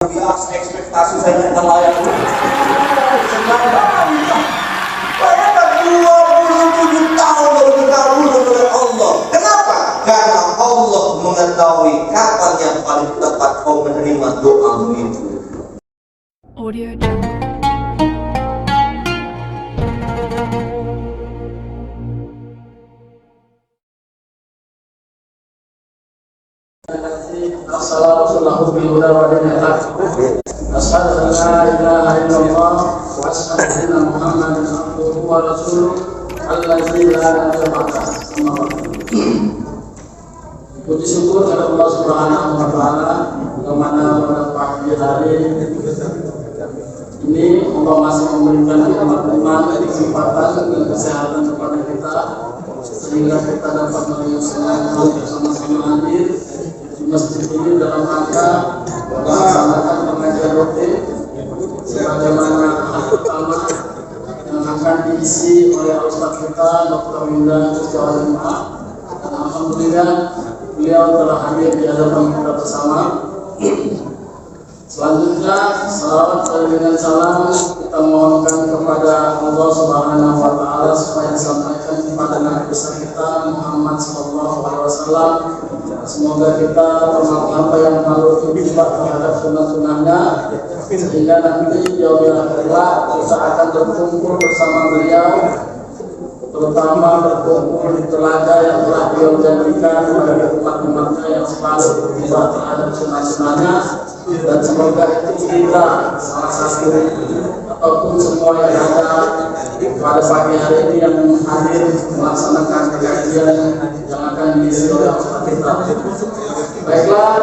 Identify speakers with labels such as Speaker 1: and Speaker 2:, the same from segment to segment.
Speaker 1: ekspektasi saya yang layak. Bayangkan 27 tahun baru dikabulkan oleh Allah. Kenapa? Karena Allah mengetahui kapan yang paling tepat kau menerima doamu itu.
Speaker 2: Audio Jungle.
Speaker 3: Assalamualaikum warahmatullahi wabarakatuh. Asyhadu an la ilaha illallah wa asyhadu anna Muhammadan abduhu wa rasuluh allazi la ilaha illallah. Puji syukur kepada Allah Subhanahu wa taala yang mana pada pagi hari ini Allah masih memberikan nikmat iman, kesempatan dan kesehatan kepada kita sehingga kita dapat menyaksikan bersama-sama hadir masjid ini dalam rangka melaksanakan pengajian rutin sebagaimana hal pertama yang akan diisi oleh Ustaz kita Dr. Winda Kusjawalimah. Dan alhamdulillah beliau telah hadir di hadapan kita bersama. Selanjutnya salawat dengan salam kita mohonkan kepada Allah Subhanahu wa taala supaya disampaikan kepada Nabi besar kita Muhammad sallallahu alaihi wasallam. Semoga kita termasuk apa yang perlu kita terhadap sunnah-sunnahnya sehingga nanti di yaumil akhir kita akan berkumpul bersama beliau, terutama berkumpul di telaga yang telah beliau janjikan kepada umat-umatnya yang selalu berubah terhadap sunnah-sunnahnya. Dan semoga itu kita salah satu ataupun semua yang ada pada pagi hari ini yang hadir melaksanakan kajian yang akan diisi oleh Ustaz kita. Baiklah,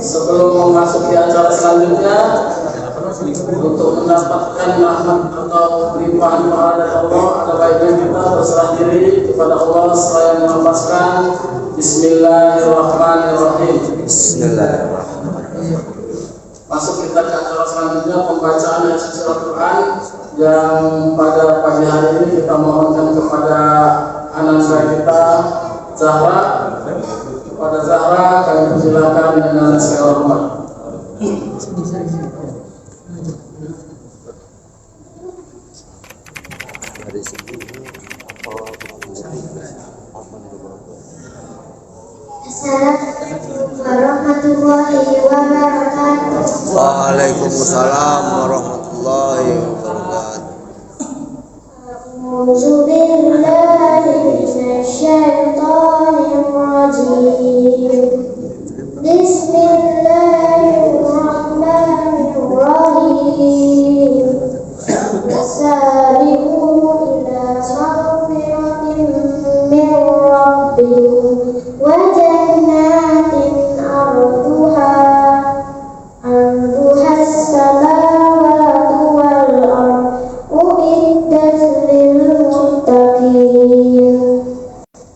Speaker 3: sebelum memasuki acara selanjutnya, untuk mendapatkan rahmat atau limpahan pahala dari Allah, ada baiknya kita berserah diri kepada Allah seraya melafazkan Bismillahirrahmanirrahim. Bismillahirrahmanirrahim. Masuk kita ke acara selanjutnya, pembacaan ayat suci Al-Quran yang pada pagi hari ini kita mohonkan kepada ananda kita Zahra. Kepada Zahra kami persilakan dengan segala hormat.
Speaker 4: Assalamualaikum warahmatullahi wabarakatuh.
Speaker 5: Waalaikumsalam warahmatullahi wabarakatuh.
Speaker 4: A'udzu billahi minasyaitonir rajim. Bismillahirrahmanirrahim. Wasabiqu ila maghfiratin min rabbikum wa jannatin arduha as-samawati wal ard uiddat lil muttaqin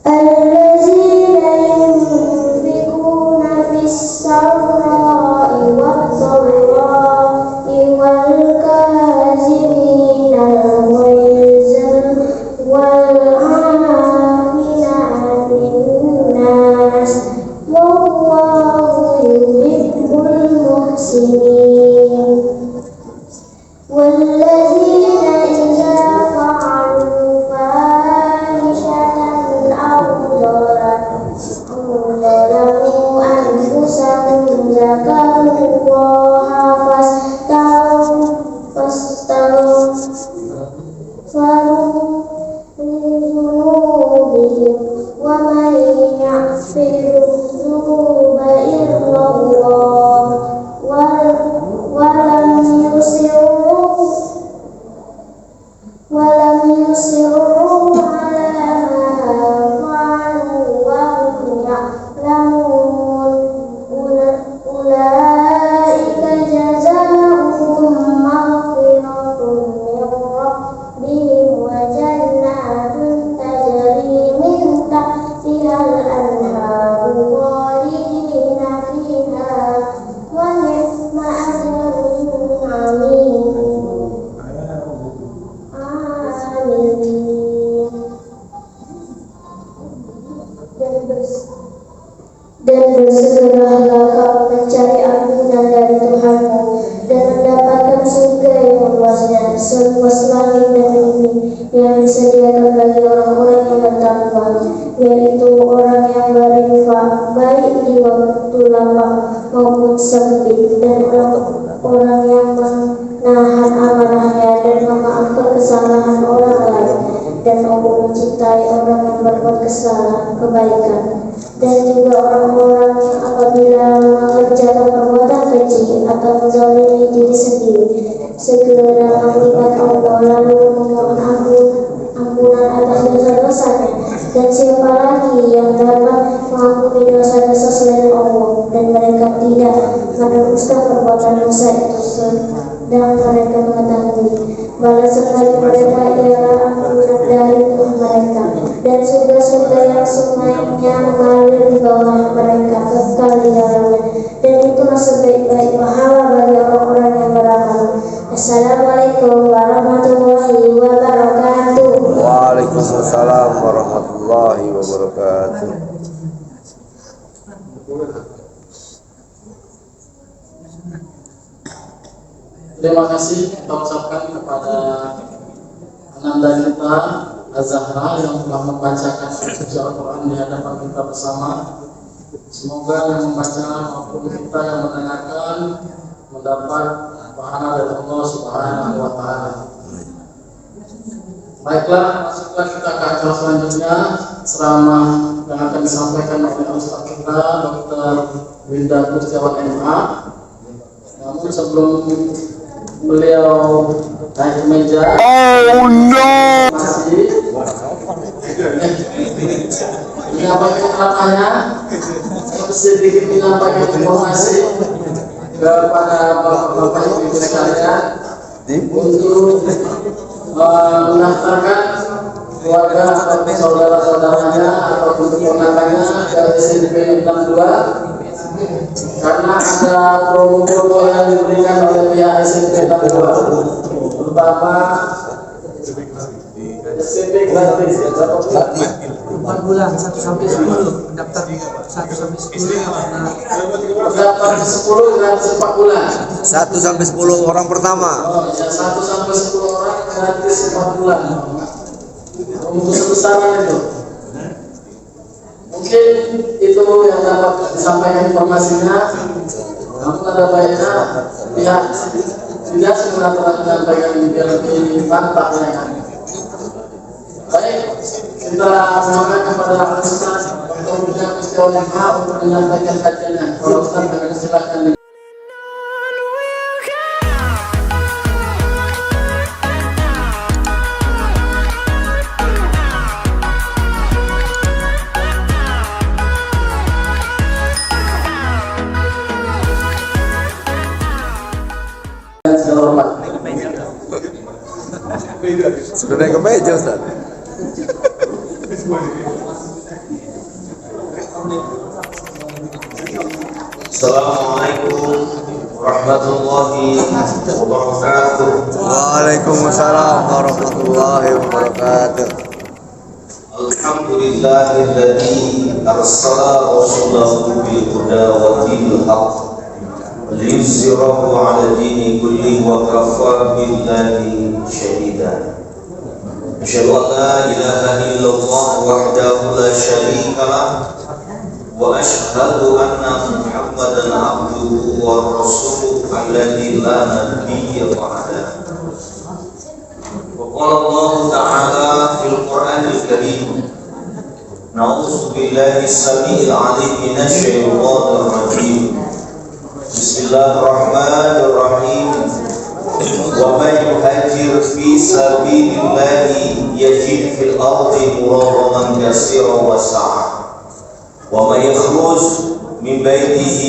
Speaker 4: allazina yunfiquna fis sarra'i wad dharra'i wal kazimina al-ghayza wal 'afina 'anil nas wallahu yuhibbul muhsinin. والذين إذا فعلوا فاحشة أو ظلموا أنفسهم ذكروا الله فاستغفروا لذنوبهم ومن يغفر الذنوب إلا الله yaitu orang yang berinfak baik di waktu lapang maupun sempit, dan orang yang menahan amarahnya dan memaafkan kesalahan orang lain, dan Allah mencintai orang yang berbuat kebaikan. Dan juga orang-orang yang apabila mengerjakan perbuatan keji atau menzalimi diri sendiri segera mengingat Allah lalu memohon ampunan atas dosa-dosanya. Dan siapa lagi yang dapat mengampuni dosa-dosa selain Allah, dan mereka tidak meneruskan perbuatan dosa itu sedang mereka mengetahui balasan dari mereka ialah ampunan dari Tuhan mereka, dan surga-surga yang sungainya mengalir di bawah mereka kekal di dalamnya, dan itulah sebaik-baik pahala bagi orang-orang yang beramal. Assalamualaikum warahmatullahi wabarakatuh.
Speaker 5: Waalaikumsalam warahmatullahi wabarakatuh.
Speaker 3: Terima kasih kita ucapkan kepada Ananda kita Az-Zahra yang telah membacakan suci Al-Quran di hadapan kita bersama. Semoga yang membaca maupun kita yang mendengarkan mendapat pahala dari Allah Subhanahu wa Ta'ala. Baiklah, masuklah kita ke acara selanjutnya, ceramah yang akan disampaikan oleh Ustaz kita Dr. Winda Kurniawan MA. Namun sebelum beliau naik ke meja, masih menyampaikan katanya, sedikit menyampaikan informasi kepada bapak-bapak ibu sekalian untuk mendaftarkan keluarga atau saudara-saudaranya ataupun keponakannya dari SMP 62, karena ada promo-promo yang diberikan oleh pihak SMP 62, terutama SMP gratis.
Speaker 6: 4 bulan 1 sampai 10 daftar 1 sampai 10
Speaker 3: Daftar 10 gratis 4 bulan.
Speaker 5: 1 sampai 10 orang pertama.
Speaker 3: Oh, ya 1 sampai 10 orang gratis 4 bulan. Untuk sebesaran itu. Mungkin itu yang dapat disampaikan informasinya. Namun ada baiknya pihak tidak segera telah menyampaikan biar lebih mantap ya. Baik, kita mohon kepada Ustaz Dr. Winda Kurniawan untuk menyampaikan kajiannya. Kalau Ustaz akan silakan.
Speaker 5: Sudah naik ke meja, Ustaz.
Speaker 1: Assalamualaikum warahmatullahi wabarakatuh.
Speaker 5: Waalaikumsalam warahmatullahi wabarakatuh.
Speaker 1: Alhamdulillahilladzi arsala rasulahu bil huda wa dinil haqq liyuzhirahu 'ala dini kulli wa kafa billahi shahida. Asyhadu an la ilaha illallah wahdahu la syarika lah wa asyhadu anna Muhammadan abduhu wa rasuluhu alladzi la nabiyya ba'dahu. وقال الله تعالى في القرآن الكريم نعوذ بالله السميع العليم من الشيطان الرجيم بسم الله الرحمن الرحيم ومن يهاجر في سبيل الله يجد في الأرض مراغما كثيرا وسعة ومن يخرج من بيته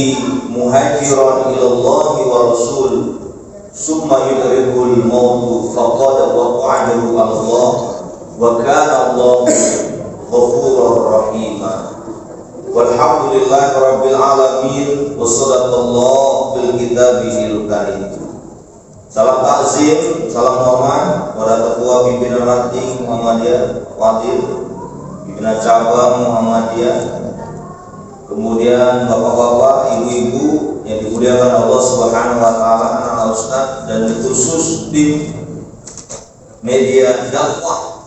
Speaker 1: مهاجرا إلى الله ورسوله ثم يدركه الموت فقد وقع أجره على الله وكان الله غفورا رحيما والحمد لله رب العالمين وصدق الله بالكتابه الكريم. Salam takzim, salam hormat kepada Ketua Pimpinan Ranting Muhammadiyah Wadil, Pimpinan Cabang Muhammadiyah, kemudian bapak-bapak, ibu-ibu yang dimuliakan Allah Subhanahu wa taala, anak ustaz, dan khusus tim media dakwah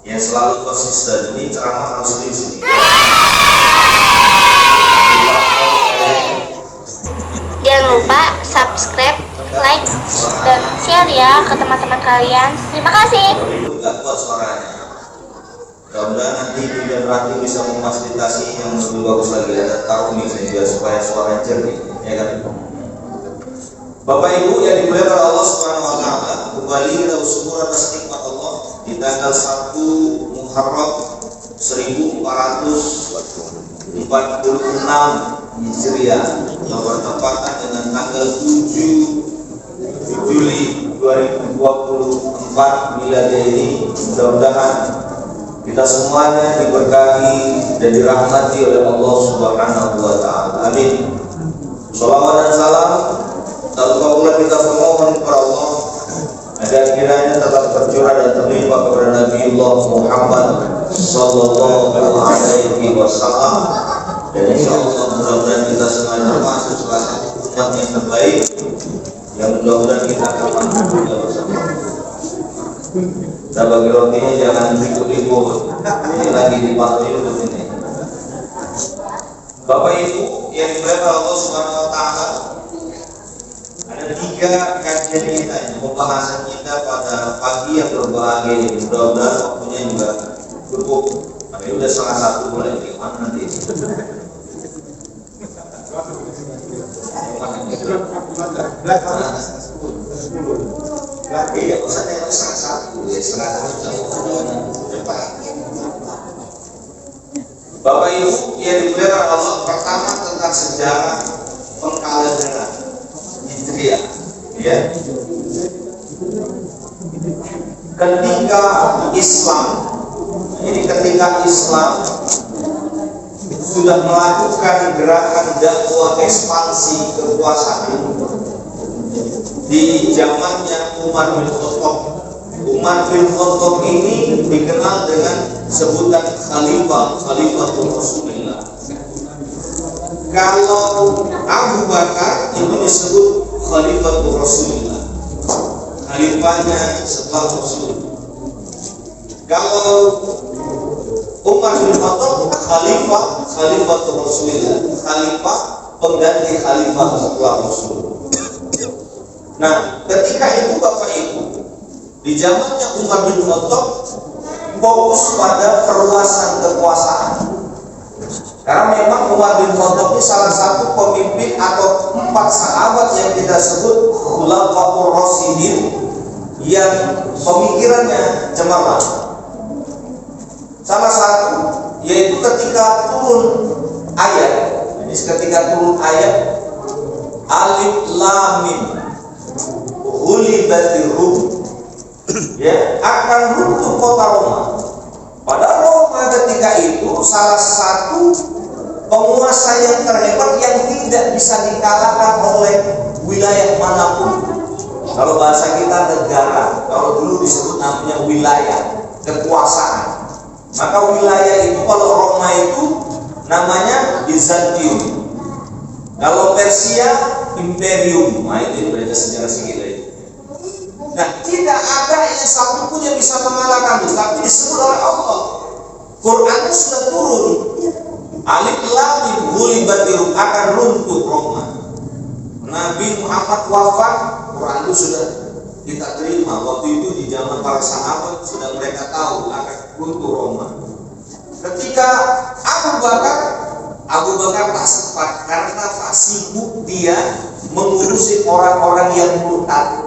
Speaker 1: yang selalu konsisten. Ini ceramah harus di sini.
Speaker 4: Jangan lupa subscribe, like, dan share ya ke teman-teman kalian. Terima kasih.
Speaker 1: Itu nggak kuat suaranya. Mudah-mudahan nanti di generasi bisa memfasilitasi yang lebih bagus lagi, ada tarumi juga supaya suaranya jernih, ya kan? Bapak Ibu yang dimuliakan Allah Subhanahu wa taala, kembali kita bersyukur atas nikmat Allah di tanggal 1 Muharram 1446 Hijriah yang bertepatan dengan tanggal 7 Juli 2024 Miladiah ini. Mudah-mudahan kita semuanya diberkahi dan dirahmati oleh Allah Subhanahu wa taala. Amin. Shalawat dan salam tanpa pula kita memohon kepada Allah agar kiranya tetap tercurah dan terlimpah kepada Nabiullah Muhammad sallallahu alaihi wasallam, dan insyaallah mudah-mudahan kita semuanya termasuk salah satu umat yang terbaik yang mudah-mudahan kita akan mampu juga bersama. Kita bagi rotinya jangan ikut-ikut, ini lagi dipanggil untuk ini. Bapak Ibu yang dimuliakan Allah Subhanahu wa taala, ada 3 kajian kita, pembahasan kita pada pagi yang berbahagia ini. Mudah-mudahan waktunya juga cukup. Tapi udah salah satu boleh gimana nanti. Iya, pesannya harus salah satu, ya setengah depan. Bapak Ibu yang dimuliakan Allah, pertama tentang sejarah pengkalahan Hijriah, ya. Ketika Islam sudah melakukan gerakan dakwah ekspansi kekuasaan di zamannya Umar bin Khattab. Umar bin Khattab ini dikenal dengan sebutan Khalifatul Rasulullah. Kalau Abu Bakar itu disebut Khalifatul Rasulullah, khalifahnya setelah Rasul. Kalau Umar bin Khattab Khalifatul Rasulullah, khalifah pengganti khalifah setelah Rasul. Nah, ketika itu Bapak Ibu, di zamannya Umar bin Khattab fokus pada perluasan kekuasaan. Karena memang Umar bin Khattab ini salah satu pemimpin atau 4 sahabat yang kita sebut Khulafaur Rasyidin yang pemikirannya cemerlang. Salah satu yaitu ketika turun ayat, jadi ketika turun ayat Alif Lam Mim Ghulibatir Rum, ya, akan runtuh kota Roma. Pada Roma ketika itu salah satu penguasa yang terhebat yang tidak bisa dikalahkan oleh wilayah manapun. Kalau bahasa kita negara, kalau dulu disebut namanya wilayah kekuasaan. Maka wilayah itu kalau Roma itu namanya Bizantium. Kalau Persia Imperium. Nah itu berarti sejarah segitu itu. Nah, tidak ada yang satupun yang bisa mengalahkan itu, tapi disebut oleh Allah. Quran itu sudah turun. Alif Lam Mim Ghulibatir Rum, akan runtuh Roma. Nabi Muhammad wafat, Quran itu sudah kita terima. Waktu itu di zaman para sahabat sudah mereka tahu akan runtuh Roma. Ketika Abu Bakar tak sempat karena tak sibuk dia mengurusi orang-orang yang murtad.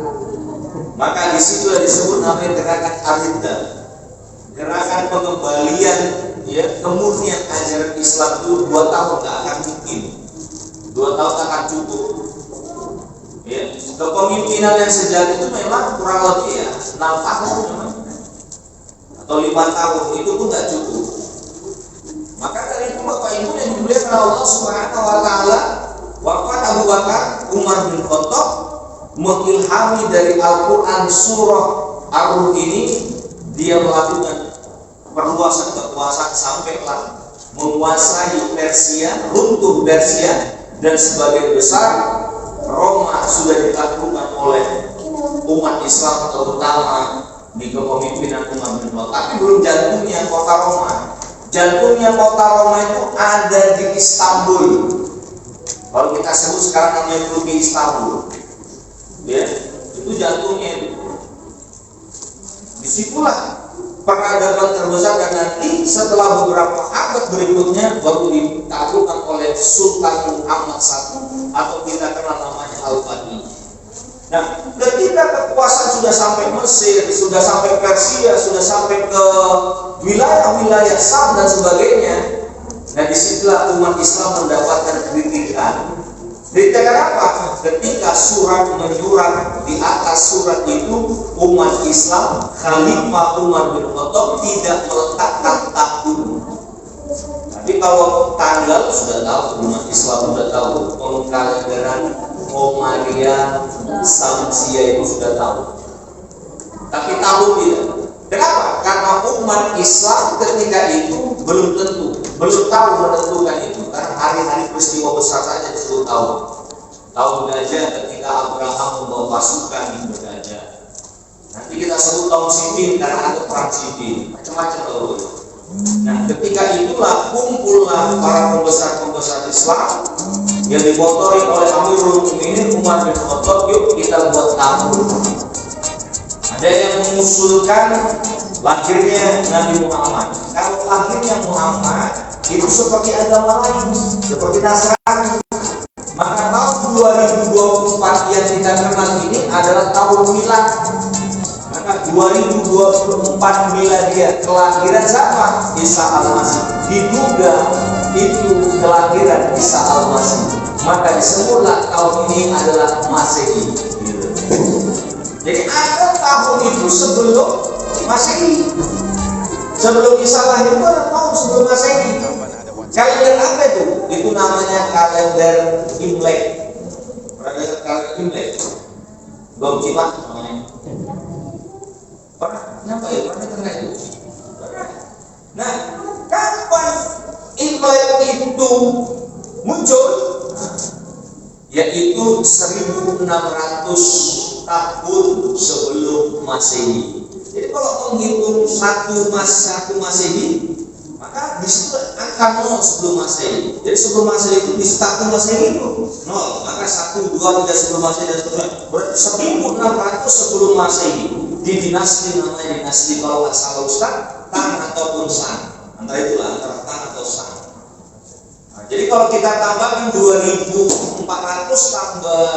Speaker 1: Maka disitulah disebut namanya gerakan Ar-Riddah, gerakan pengembalian, ya, kemurnian ajaran Islam itu 2 tahun tak akan mungkin, 2 tahun tak akan cukup. Ya, kepemimpinan yang sejati itu memang kurang lebih 6 tahun memang, atau 5 tahun itu pun tak cukup. Maka dari itu Bapak Ibu yang dimuliakan Allah Subhanahu wa taala, wafat Abu Bakar, Umar bin Khattab mengilhami dari Al-Quran surah Ar-Rum ini, dia melakukan perluasan kekuasaan sampailah menguasai Persia, runtuh Persia, dan sebagian besar Roma sudah ditaklukkan oleh umat Islam, terutama di kepemimpinan Umar bin Khattab, tapi belum jantungnya kota Roma. Jantungnya kota Roma itu ada di Istanbul. Kalau kita sebut sekarang namanya Turki Istanbul, ya, itu jantungnya itu. Disitulah peradaban terbesar, dan nanti setelah beberapa abad berikutnya baru ditaklukkan oleh Sultan Muhammad I atau kita kenal namanya Al-Fatih. Nah, ketika kekuasaan sudah sampai Mesir, sudah sampai Persia, sudah sampai ke wilayah-wilayah Sam dan sebagainya, nah disitulah umat Islam mendapatkan kritikan. Kritikan apa? Ketika surat menyurat, di atas surat itu umat Islam, Khalifah Umar bin Khattab tidak meletakkan tahun. Tapi kalau tanggal sudah tahu, umat Islam sudah tahu, pengkalenderan Komariah, Samsia itu sudah tahu. Tapi tahun tidak. Kenapa? Karena umat Islam ketika itu belum tahu menentukan itu. Karena hari-hari peristiwa besar saja disebut tahun. Tahun gajah ketika Abraham membawa pasukan bergajah. Nanti kita sebut tahun sipil karena ada perang sipil, macam-macam tahun. Nah, ketika itulah kumpullah para pembesar-pembesar Islam yang dimotori oleh Amirul Mukminin Umar bin Khattab, yuk kita buat tahun. Ada yang mengusulkan lahirnya Nabi Muhammad. Kalau lahirnya Muhammad itu seperti agama lain, seperti Nasrani, maka tahun 2024 yang kita kenal ini adalah tahun milad. Maka 2024 miladiah, kelahiran siapa? Isa Al-Masih. Diduga itu kelahiran Isa Al-Masih, maka disebutlah tahun ini adalah Masehi. Jadi ada tahun itu sebelum Masehi. Sebelum Isa lahir itu ada tahun sebelum Masehi. Kalender apa itu? Itu namanya kalender Imlek. Pernah dengar kalender Imlek? Belum cipat namanya. Pernah? Kenapa ya? Pernah dengar itu? Pernah. Nah, kapan Imlek itu muncul? Yaitu 1600 tahun sebelum Masehi. Jadi kalau menghitung satu Masehi, maka di situ angka 0 sebelum Masehi. Jadi sebelum Masehi itu di 1 Masehi itu 0. Maka 1, 2, 3 sebelum Masehi dan seterusnya. Berarti 1600 sebelum Masehi. Di dinasti namanya dinasti, kalau nggak salah Ustaz, Tang ataupun San. Antara itulah, antara Tang atau San. Nah, jadi kalau kita tambahkan 2400 tambah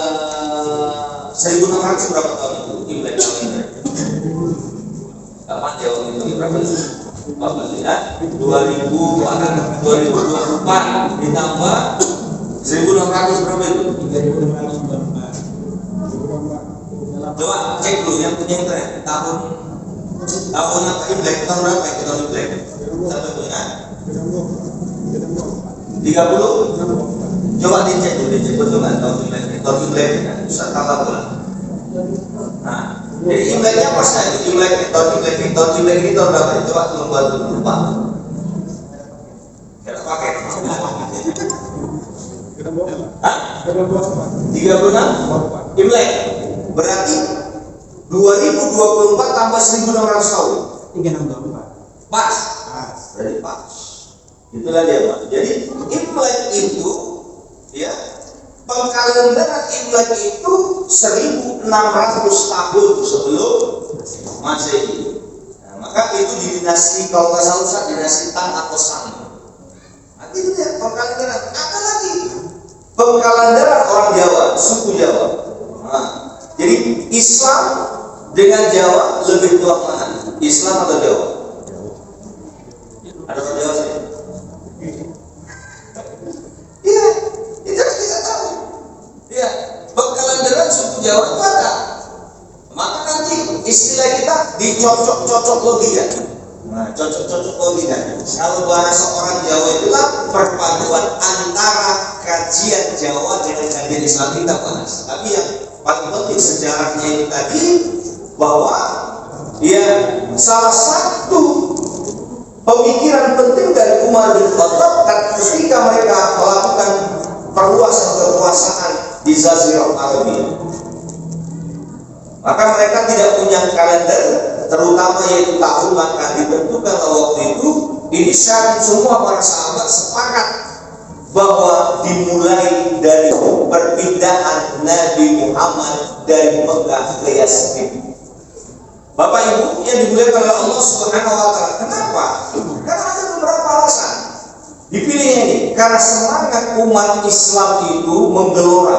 Speaker 1: 1600 berapa tahun itu? Imlek kalender. Kapan jauh itu berapa itu? Apa ya? 2024 ditambah 1600 berapa itu? 3624. Coba cek dulu yang punya internet tahun apa Imlek, tahun berapa itu tahun Imlek? Satu ya? 30? Coba dicek dulu, dicek betul nggak tahun Imlek kan? Bisa tambah pula. Nah, jadi Imleknya pas nggak? Tahun Imlek ini tahun berapa? Coba tolong bantu lupa. Kita pakai. Hah? 36? Imlek. Berarti 2024 tambah 1600 tahun.
Speaker 6: 364.
Speaker 1: Pas. Berarti pas. Itulah dia, Pak. Jadi Imlek itu ya, pengkalenderan Imlek itu 1600 tahun sebelum Masehi. Nah, maka itu di dinasti, kalau nggak salah dinasti Tang atau San. Nah, itu dia pengkalenderan. Apa lagi? Pengkalenderan orang Jawa, suku Jawa. Nah, jadi Islam dengan Jawa lebih tua mana? Islam atau Jawa? Ada orang Jawa sih? Iya, itu kita tahu. Iya, pengkalenderan suku Jawa itu ada. Maka nanti istilah kita dicocok-cocok logika. Nah, cocok-cocok logika. Kalau bahasa orang Jawa itulah perpaduan antara kajian Jawa dengan kajian Islam kita, Pak. Tapi yang paling penting sejarahnya itu tadi, bahwa ya salah satu pemikiran penting dari Umar bin Khattab ketika mereka melakukan perluasan kekuasaan di Jazirah Arabia, maka mereka tidak punya kalender, terutama yaitu tahun akan ditentukan waktu itu, ini semua para sahabat sepakat bahwa dimulai dari perpindahan Nabi Muhammad dari Mekah ke Yatsrib. Bapak Ibu yang dimuliakan oleh Allah Subhanahu wa taala. Kenapa? Karena ada beberapa alasan. Dipilihnya ini karena semangat umat Islam itu menggelora,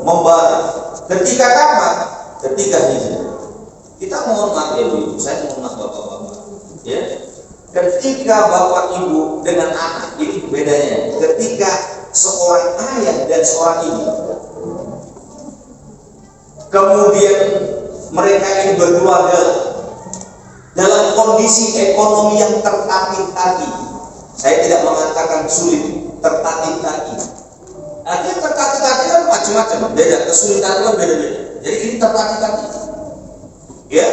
Speaker 1: membara. Ketika kapan? Ketika hijrah. Kita mohon maaf ya Bu, saya mohon maaf Bapak-bapak. Ya. Ketika Bapak Ibu dengan anak ini bedanya. Ketika seorang ayah dan seorang ibu, kemudian mereka ini berkeluarga dalam kondisi ekonomi yang tertatih-tatih. Saya tidak mengatakan sulit, tertatih-tatih. Artinya tertatih-tatih kan macam-macam, beda. Kesulitan itu kan beda-beda. Jadi ini tertatih-tatih. Ya.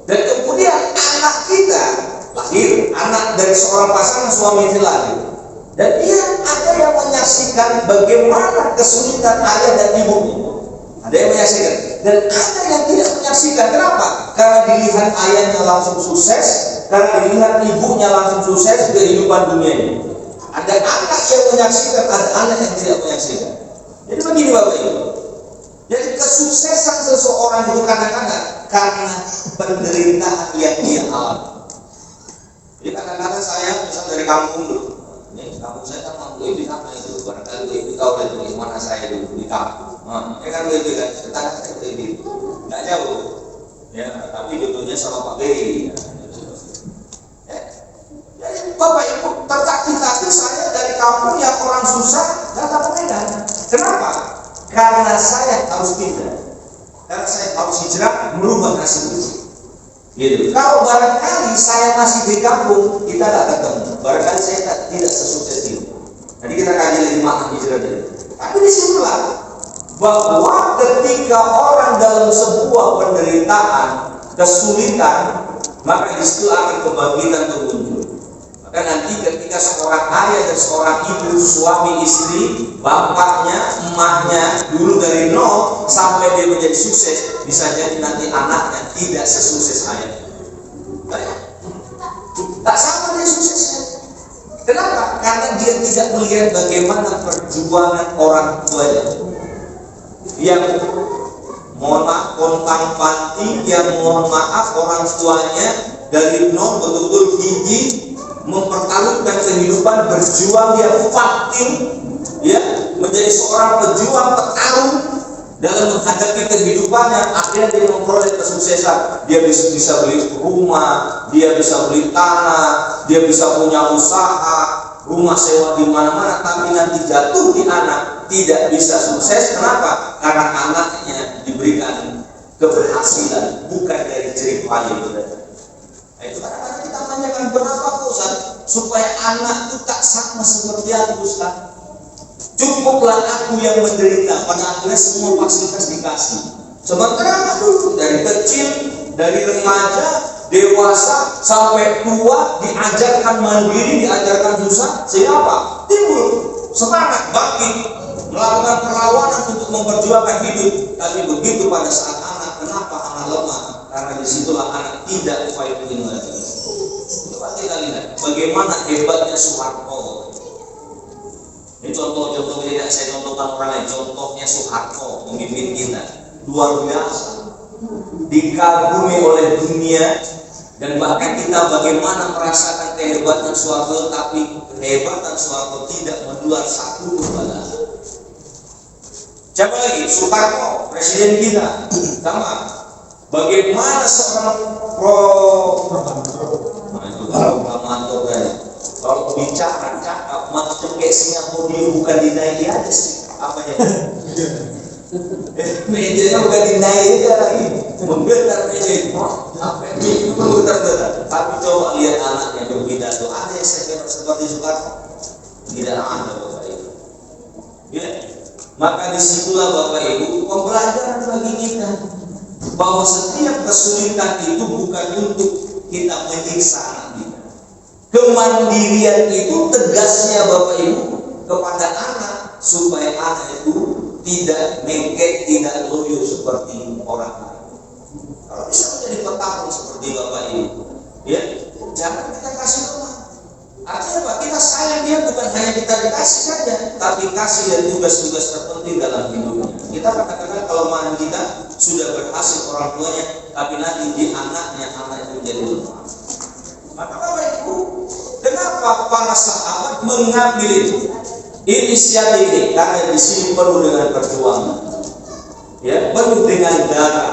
Speaker 1: Dan kemudian anak kita lahir, anak dari seorang pasangan suami istri lahir. Dan dia ada yang menyaksikan bagaimana kesulitan ayah dan ibunya. Ada yang menyaksikan. Dan ada yang tidak menyaksikan. Kenapa? Karena dilihat ayahnya langsung sukses, karena dilihat ibunya langsung sukses kehidupan dunia ini. Ada anak yang menyaksikan, ada anak yang tidak menyaksikan. Jadi begini Bapak Ibu. Jadi kesuksesan seseorang itu kadang-kadang karena penderitaan yang dia alami. Jadi kadang-kadang saya misal dari kampung dulu. Ini kampung saya kan kampung ibu sama itu. Barangkali ibu tahu dari mana saya dulu di kampung. Ya kan ibu kan, tetangga saya ke ibu. Nggak jauh. Ya, tapi jodohnya sama Pak Beri. Ya. Jadi Bapak Ibu tertatih-tatih saya dari kampung yang orang susah datang ke Medan. Kenapa? Karena saya harus pindah. Karena saya harus hijrah merubah nasib itu. Gitu. Kalau barangkali saya masih di kampung, kita tidak ketemu. Barangkali saya tidak sesukses itu. Jadi kita kaji lagi makna hijrah tadi. Tapi disinilah bahwa ketika orang dalam sebuah penderitaan, kesulitan, maka disitu akan kebangkitan muncul. Maka nanti ketika seorang ayah dan seorang ibu, suami istri, bapaknya, emaknya, dulu dari nol sampai dia menjadi sukses, bisa jadi nanti anaknya tidak sesukses ayah. Tak sama dia suksesnya. Kenapa? Karena dia tidak melihat bagaimana perjuangan orang tuanya. Yang mohon maaf kontang panting, yang mohon maaf orang tuanya dari nol betul-betul gigih mempertaruhkan kehidupan, berjuang, dia vaktin, ya, menjadi seorang pejuang petarung dalam menghadapi kehidupannya. Akhirnya dia memperoleh kesuksesan. Dia bisa beli rumah, dia bisa beli tanah, dia bisa punya usaha, rumah sewa di mana-mana. Tapi nanti jatuh di anak, tidak bisa sukses. Kenapa? Karena anaknya diberikan keberhasilan bukan dari jerih payah itu. Nah, itu kadang-kadang kita tanyakan berapa Ustaz supaya anak itu tak sama seperti aku Ustaz. Cukuplah aku yang menderita, pada akhirnya semua fasilitas dikasih. Sementara dulu dari kecil, dari remaja, dewasa sampai tua diajarkan mandiri, diajarkan susah, sehingga apa? Timbul semangat bangkit, melakukan perlawanan untuk memperjuangkan hidup. Tapi begitu pada saat anak, kenapa anak lemah? Karena disitulah anak tidak fighting lagi. Coba kita lihat bagaimana hebatnya Soeharto. Ini contoh-contoh tidak saya contohkan orang lain. Contohnya Soeharto pemimpin kita luar biasa, dikagumi oleh dunia, dan bahkan kita bagaimana merasakan kehebatan Soeharto, tapi kehebatan Soeharto tidak menular satu kepada. Siapa lagi? Soekarno, presiden kita, sama. Bagaimana seorang proklamator kalau bicara cakap macam kayak Singapura bukan dinaiki aja sih apa ya? Mejanya bukan dinaiki aja lagi, menggetar meja itu, menggetar. Tapi coba lihat anaknya berpidato, ada yang seperti Soekarno? Tidak ada Bapak Ibu. Ya, maka disitulah Bapak Ibu pembelajaran bagi kita. Bahwa setiap kesulitan itu bukan untuk kita menyiksa anak kita. Kemandirian itu tegasnya Bapak Ibu kepada anak supaya anak itu tidak nengket, tidak loyo seperti orang lain. Kalau bisa menjadi petarung seperti Bapak Ibu, ya, jangan kita kasih lemah. Artinya apa? Kita sayang dia bukan hanya kita dikasih saja, tapi kasih dan tugas-tugas terpenting dalam hidupnya. Kita katakan kelemahan kita sudah berhasil orang tuanya, tapi nanti di anaknya anak itu menjadi lemah. Maka Bapak Ibu, kenapa para sahabat mengambil inisiatif ini? Karena di sini penuh dengan perjuangan, ya, penuh dengan darah,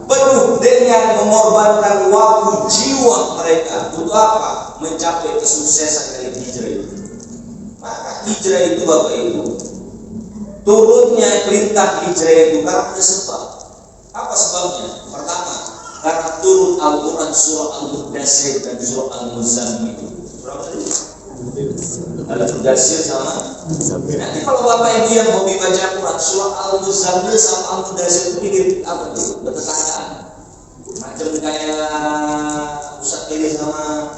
Speaker 1: penuh dengan mengorbankan waktu jiwa mereka untuk apa? Mencapai kesuksesan dari hijrah itu. Maka hijrah itu Bapak Ibu, turunnya perintah hijrah itu karena ada sebab. Apa sebabnya? Pertama, karena turun Al-Quran surah Al-Mudassir dan surah Al-Muzammil. Berapa tadi? Al-Mudassir sama nanti kalau Bapak Ibu yang hobi baca Quran, surah Al-Muzammil sama Al-Mudassir itu pikir apa tuh? Bertetanggaan. Macam kayak Ustaz Kiri sama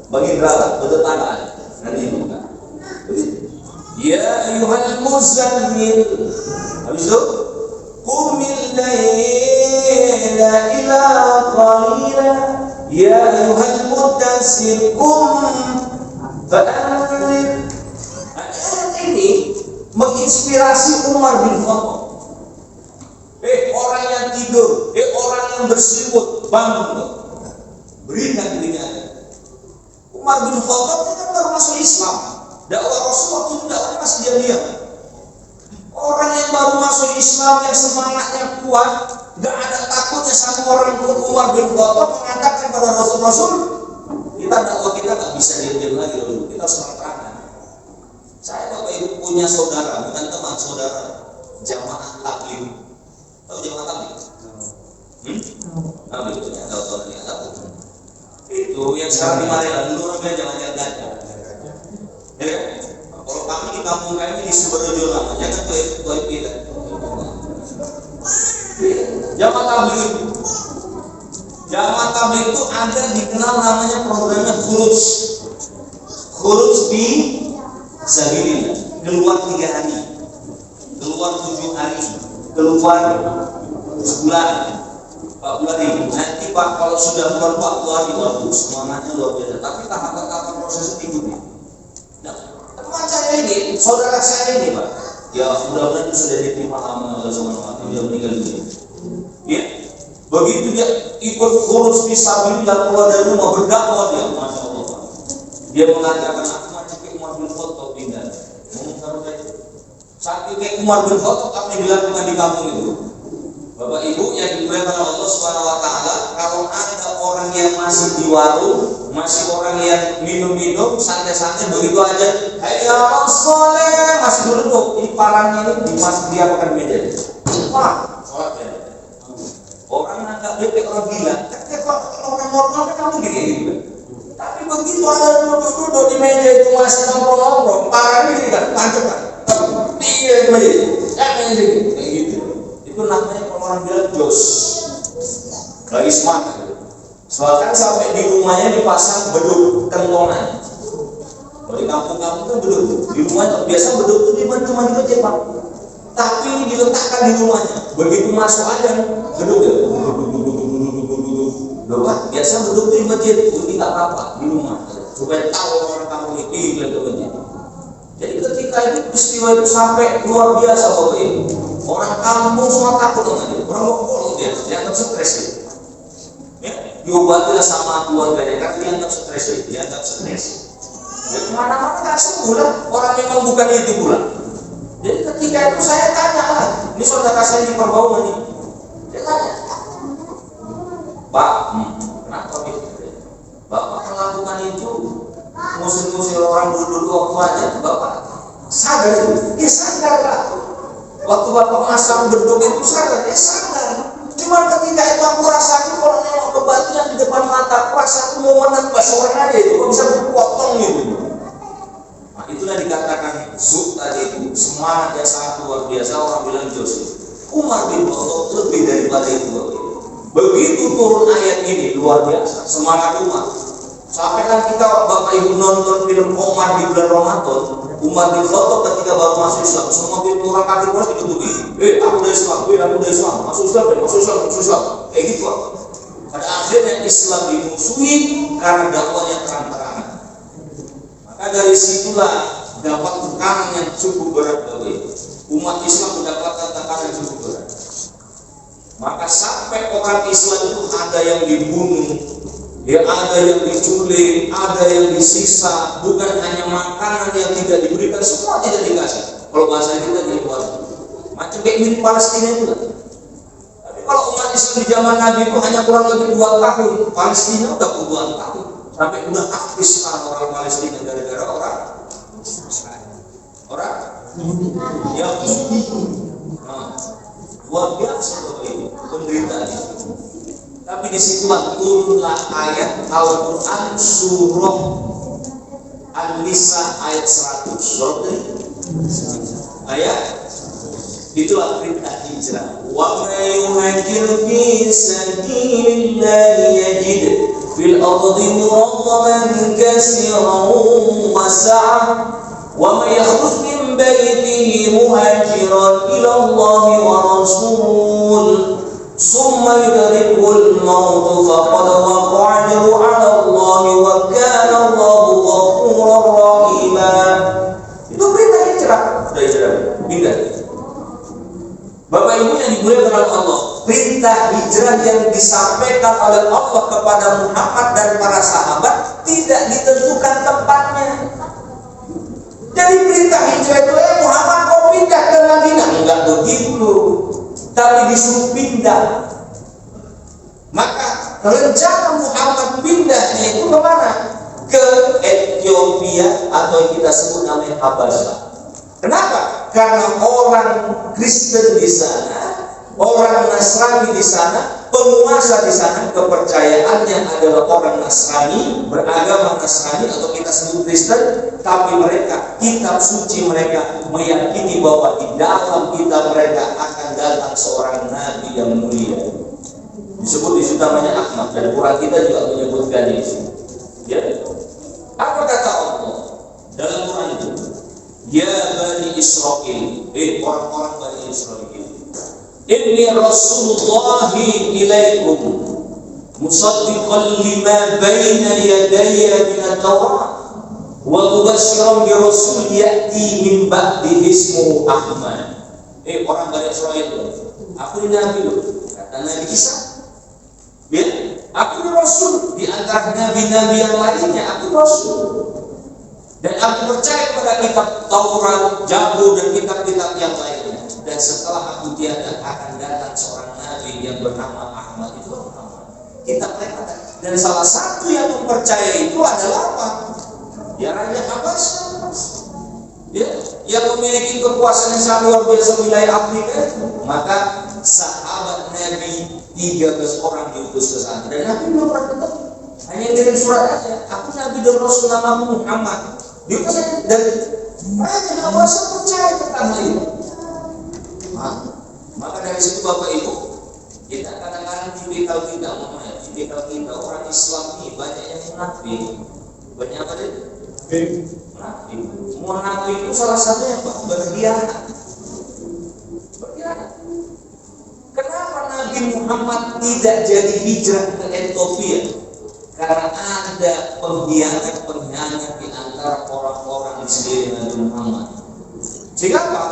Speaker 1: Bang Indra, bertetanggaan. Nanti itu kan. Ya ayuhal muzammil. Habis itu qumil laila ila qalila. Ya ayuhal mudassir qum fa'anzir. Ayat ini menginspirasi Umar bin Khattab. Orang yang tidur, orang yang berselimut, bangun, berikan dirinya. Umar bin Khattab itu kan baru masuk Islam. Dakwah Rasul waktu itu dakwahnya masih diam-diam. Orang yang baru masuk Islam yang semangatnya kuat, gak ada takutnya sama orang pun. Umar bin Khattab mengatakan pada Rasul, kita dakwah kita gak bisa diam-diam lagi dulu. Kita harus terang-terangan. Saya Bapak Ibu punya saudara, bukan teman, saudara jamaah tabligh. Tahu jamaah tabligh? Tabligh itu ya, tahu yang tahu. Itu yang sekarang di Malaysia dulu namanya jangan gajah. Ya, kalau kami di kampung kami di Sukoharjo namanya kan tuh kita. Jamaah tabligh itu ada dikenal namanya programnya khuruj di sabilillah, keluar 3 hari, keluar 7 hari, keluar sebulan. Pak bulan ini nanti Pak kalau sudah keluar 40 hari waduh semangatnya luar biasa. Tapi tahapan proses itu ikuti. Nah, teman saya ini, saudara saya ini Pak, ya mudah-mudahan sudah diterima amal Allah Subhanahu wa taala, dia meninggal dunia. Ya, begitu dia ikut khuruj fisabilillah keluar dari rumah berdakwah dia, masya Allah Pak. Dia mengatakan aku macam kayak Umar bin Khattab pindah. Saat kayak Umar bin Khattab apa yang dilakukan di kampung itu? Bapak Ibu yang dimuliakan Allah Subhanahu wa taala, kalau ada orang yang masih di warung, masih orang yang minum-minum santai-santai begitu aja, hayya 'alas shalah masih duduk, ini parangnya ini dia makan meja. Wah, sholat ya. Orang anggap dia kayak orang gila. Kalau orang normal kan kamu gitu. Tapi begitu ada duduk di meja itu masih nongkrong-nongkrong, parangnya ini kan lanjut kan. Iya meja. Kayak gitu. Itu namanya orang bilang jos, lagi semangat. Soalnya sampai di rumahnya dipasang beduk kentongan. Kalau di kampung-kampung kan beduk, di rumahnya biasa beduk itu cuma di Pak. Tapi ini diletakkan di rumahnya. Begitu masuk aja beduk ya. Bapak biasa beduk itu di masjid, itu tidak apa-apa di rumah supaya tahu orang kampung ini ke masjid. Jadi ketika itu peristiwa itu sampai luar biasa Bapak Ibu. Orang kampung semua takut dengan dia. Orang mau dia dianggap stres ya. Diobatilah sama keluarganya kan dianggap stres ya, dianggap stres. Ya kemana-mana nggak sembuh lah. Orang memang bukan itu pula. Jadi ketika itu saya tanya lah, ini saudara saya di Perbauman nih. Dia tanya, Pak, kenapa gitu? Bapak melakukan itu ngusir-ngusir orang dulu waktu aja, Bapak sadar itu? Ya sadar lah. Waktu Bapak masang beduk itu sadar, ya sadar. Cuma ketika itu aku rasakan kalau nengok kebatilan di depan mata, rasaku mau menebas orang aja itu, kok bisa berpotong gitu. Nah itulah dikatakan zuk tadi itu, semangat yang sangat luar biasa. Orang bilang jos. Umar bin Khattab lebih daripada itu. Begitu turun ayat ini luar biasa, semangat Umar. Sampai kan kita Bapak Ibu nonton film Omar di bulan Ramadan, Umar bin Khattab ketika baru masuk Islam, semua pintu orang kafir harus ditutupi. Aku dari Islam, aku dari Islam, masuk Islam, masuk Islam, masuk Islam. Kayak gitu. Pada akhirnya Islam dimusuhi karena dakwahnya terang-terangan. Maka dari situlah dapat tekanan yang cukup berat bagi umat Islam, mendapatkan tekanan yang cukup berat. Maka sampai orang Islam itu ada yang dibunuh, ya ada yang diculik, ada yang disiksa, bukan hanya makanan yang tidak diberikan, semua tidak dikasih. Kalau bahasa kita di luar, macam kayak mirip Palestina itu. Tapi kalau umat Islam di zaman Nabi itu hanya kurang lebih 2 tahun, Palestina udah puluhan tahun, sampai udah habis sekarang orang Palestina gara-gara orang yang luar biasa ini penderitaan itu. Tapi disitulah turunlah ayat Al-Quran surah An-Nisa ayat 100. Surah ayat itulah perintah hijrah. Wa may yuhajir fi sabilillahi yajid fil ardi muraghaman katsiran wa sa'ah wa may yakhruj min baytihi muhajiran ila Allah wa rasul summa yudrikul maut faqad waqa'a ajru 'ala Allah wa kana Allahu ghafurar rahima. Itu perintah hijrah. Sudah hijrah, pindah. Bapak Ibu yang dimuliakan oleh Allah, perintah hijrah yang disampaikan oleh Allah kepada Muhammad dan para sahabat tidak ditentukan tempatnya. Jadi perintah hijrah itu Muhammad kau pindah ke Madinah, enggak begitu, tapi disuruh pindah. Maka rencana Muhammad pindahnya itu kemana? Ke Ethiopia atau yang kita sebut namanya Habasyah. Kenapa? Karena orang Kristen di sana, orang Nasrani di sana, penguasa di sana kepercayaannya adalah orang Nasrani, beragama Nasrani atau kita sebut Kristen, tapi mereka kitab suci mereka meyakini bahwa di dalam kitab mereka akan datang seorang nabi yang mulia. Disebut di situ namanya Ahmad, dan Quran kita juga menyebutkan itu. Ya. Apa kata Allah dalam Quran itu? Ya Bani Israel, orang-orang Bani Israel, Inni Rasulullahi ilaikum musaddiqan lima baina yadayya minat Tawrat wa mubashiran bi rasul ya'ti min ba'di ismuhu Ahmad. Orang Bani Israel, aku ini nabi loh, kata Nabi Isa. Ya, aku ini rasul di antara nabi-nabi yang lainnya, aku rasul. Dan aku percaya pada kitab Taurat, Zabur dan kitab-kitab yang lainnya. Dan setelah aku tiada akan datang seorang nabi yang bernama Ahmad. Itu Muhammad. Kitab mereka. Dan salah satu yang mempercaya itu adalah apa? Ya Raja Habasyah. Ya, yang memiliki kekuasaan yang sangat luar biasa wilayah Afrika. Maka sahabat Nabi 13 orang diutus ke sana. Dan Nabi belum pernah ketemu. Hanya kirim surat aja. Aku Nabi dan Rasul namamu Muhammad. Diutus dan Raja Habasyah percaya tentang hal itu. Maka dari situ Bapak Ibu, kita kadang-kadang tipikal kita orang Islam ini banyak yang munafik. Banyak apa dia? Munafik. Munafik itu salah satunya apa? Berkhianat. Kenapa Nabi Muhammad tidak jadi hijrah ke Ethiopia? Karena ada pengkhianat di antara orang-orang di sekeliling Nabi Muhammad. Sehingga apa?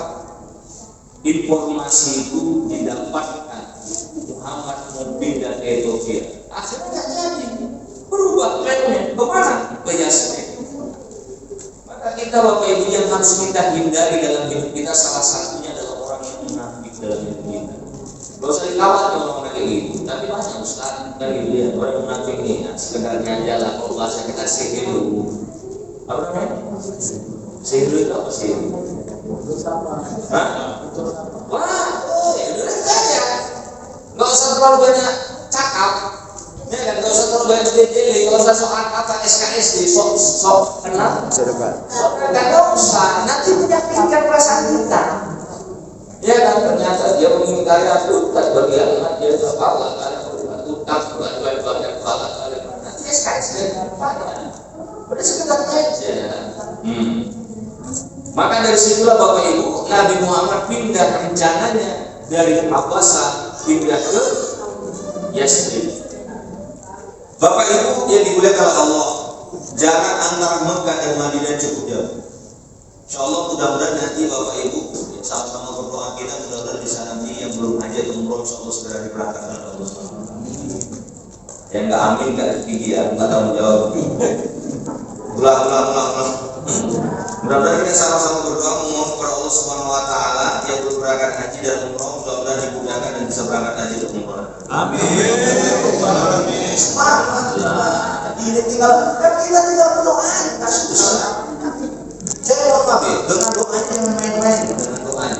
Speaker 1: Informasi itu didapatkan Muhammad mau pindah ke Ethiopia. Akhirnya nggak jadi, berubah plannya kemana? Ke Yasrib. Maka kita Bapak Ibu yang harus kita hindari dalam hidup kita, salah satunya adalah orang yang munafik dalam hidup kita. Gak usah dikhawatir orang kayak gitu, tapi banyak Ustaz kan gitu ya, orang munafik ini sekedarnya aja lah. Kalau bahasa kita sihir dulu, apa namanya? Sihir itu apa sih? Hah? Wah, ya udah saja. Nggak usah terlalu banyak cakap, ya kan? Nggak usah terlalu banyak detail. Kalau usah soal kata SKSD, sok kenal. Nggak usah. Nanti menyakitkan perasaan kita. Ya kan? Ternyata dia mengingkari Al-Quran, berkhianat dia kepala kali utang banyak kepala kali. Nanti SKSD apa? Udah sekedar aja. Maka dari situlah Bapak Ibu, Nabi Muhammad pindah rencananya dari Abbasah pindah ke Yasrib. Bapak Ibu yang dimuliakan oleh Allah, jarak antara Mekah dan Madinah cukup jauh. Insya Allah mudah-mudahan nanti Bapak Ibu sama-sama berdoa kita, mudah-mudahan bisa nanti yang belum haji atau umroh insya Allah segera diberangkatkan oleh Allah. Yang nggak amin nggak tinggi ya, nggak tanggung jawab. Ulang. Mudah-mudahan kita sama-sama berdoa memohon kepada Allah Subhanahu Wa Taala yang belum berangkat haji dan umroh, mudah-mudahan dimudahkan dan bisa berangkat haji dan umroh. Amin. Ini tinggal kan kita tinggal berdoa, kasih besar. Saya mohon maaf ya, dengan doanya yang main-main, dengan doanya.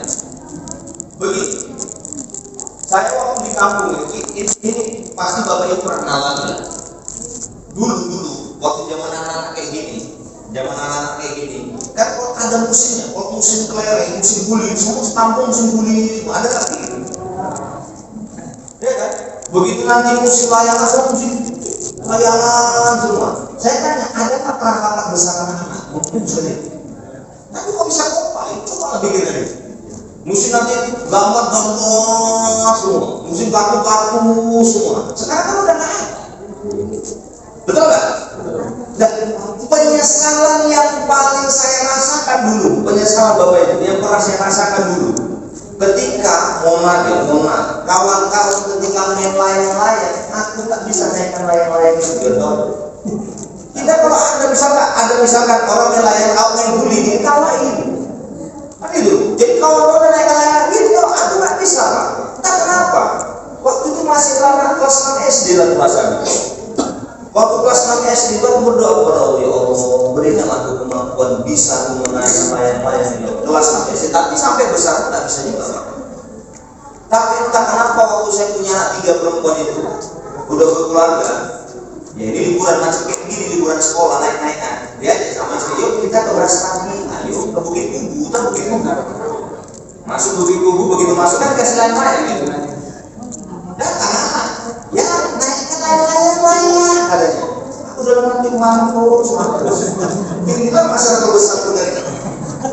Speaker 1: Begini, saya waktu di kampung ini pasti Bapak Ibu pernah ngalamin. Dulu waktu zaman anak-anak kayak gini, kan kalau ada musimnya, kalau musim kelereng, musim guli, semua setampung musim guli, ada lagi. Ya kan? Begitu nanti musim layangan, ada musim layangan semua. Saya tanya, adakah perangkat besar anak-anak? Tapi kok bisa kompak? Coba bikin aja. Musim nanti gambar-gambar semua, musim kartu-kartu semua. Sekarang kan udah nggak ada. Betul nggak? Dan penyesalan yang paling saya rasakan dulu, penyesalan Bapak Ibu yang pernah saya rasakan dulu, ketika mohon maaf, kawan-kawan ketika main layang-layang, aku tak bisa naikkan layang-layang itu, betul? Kita kalau ada misalkan orang yang main guli ini kalahin, kan itu. Jadi kalau orang naik layang gitu, aku nggak bisa, Pak. Entah kenapa. Waktu itu masih anak kelas 6 SD lah rasanya. Waktu kelas 6 SD itu berdoa kepada Allah, ya Allah berikan aku kemampuan bisa menaikkan layang-layang ini. Kelas 6 SD, tapi sampai besar pun tak bisa juga, Pak. Tapi entah kenapa waktu saya punya anak 3 perempuan itu udah berkeluarga. Ya ini liburan macam kayak gini, liburan sekolah naik-naikan. Dia aja sama istri, yuk kita ke Brastagi, ayo ke Bukit Kubu, masuk Bukit Kubu, begitu masuk kan kasih layang-layang gitu. Datang, ya naikkan layang-layang katanya. Aku udah nanti mampus. Inilah masa terbesar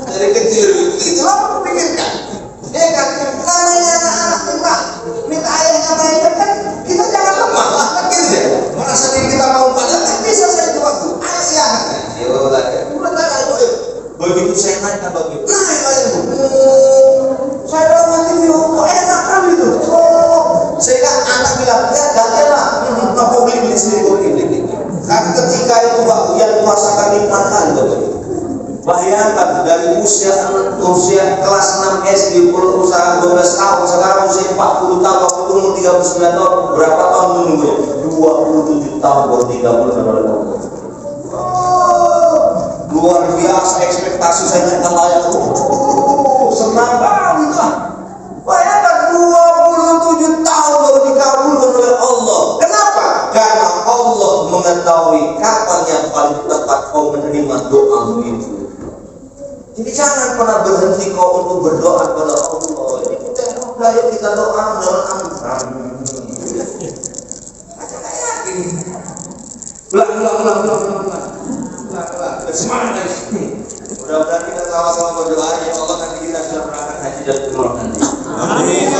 Speaker 1: dari kecil, itulah aku pikirkan. Ya kan, namanya anak-anak lemah, minta ayahnya mainkan kan, kita jangan lemah lah, kan gitu ya. Merasa diri kita mau pada, kan bisa saya itu waktu. Ayah, ayo lah, udah tak ayo. Begitu saya naik kan begitu, naik aja. Saya dalam hati bilang, kok enak kan itu. Sehingga anak bilang, ya gantian lah, nggak mau beli sendiri. Karena ketika itu waktu yang merasakan nikmat kali Bapak. Bayangkan dari usia kelas 6 SD berusaha 12 tahun, sekarang usia 40 tahun, waktu itu umur 39 tahun, berapa tahun menunggu? 27 tahun baru 30 tahun. Luar biasa ekspektasi saya naikkan layang. Senang banget lah. Bayangkan 27 tahun baru dikabulkan oleh Allah. Kenapa? Karena Allah mengetahui kapan yang paling tepat kau menerima doa itu. Jadi jangan pernah berhenti kau untuk berdoa kepada Allah. Ini udah yuk kita doa dalam yakin. Ulang. Semangat guys. Mudah-mudahan kita sama-sama berdoa ya Allah nanti kita sudah berangkat haji dan umroh nanti. Amin.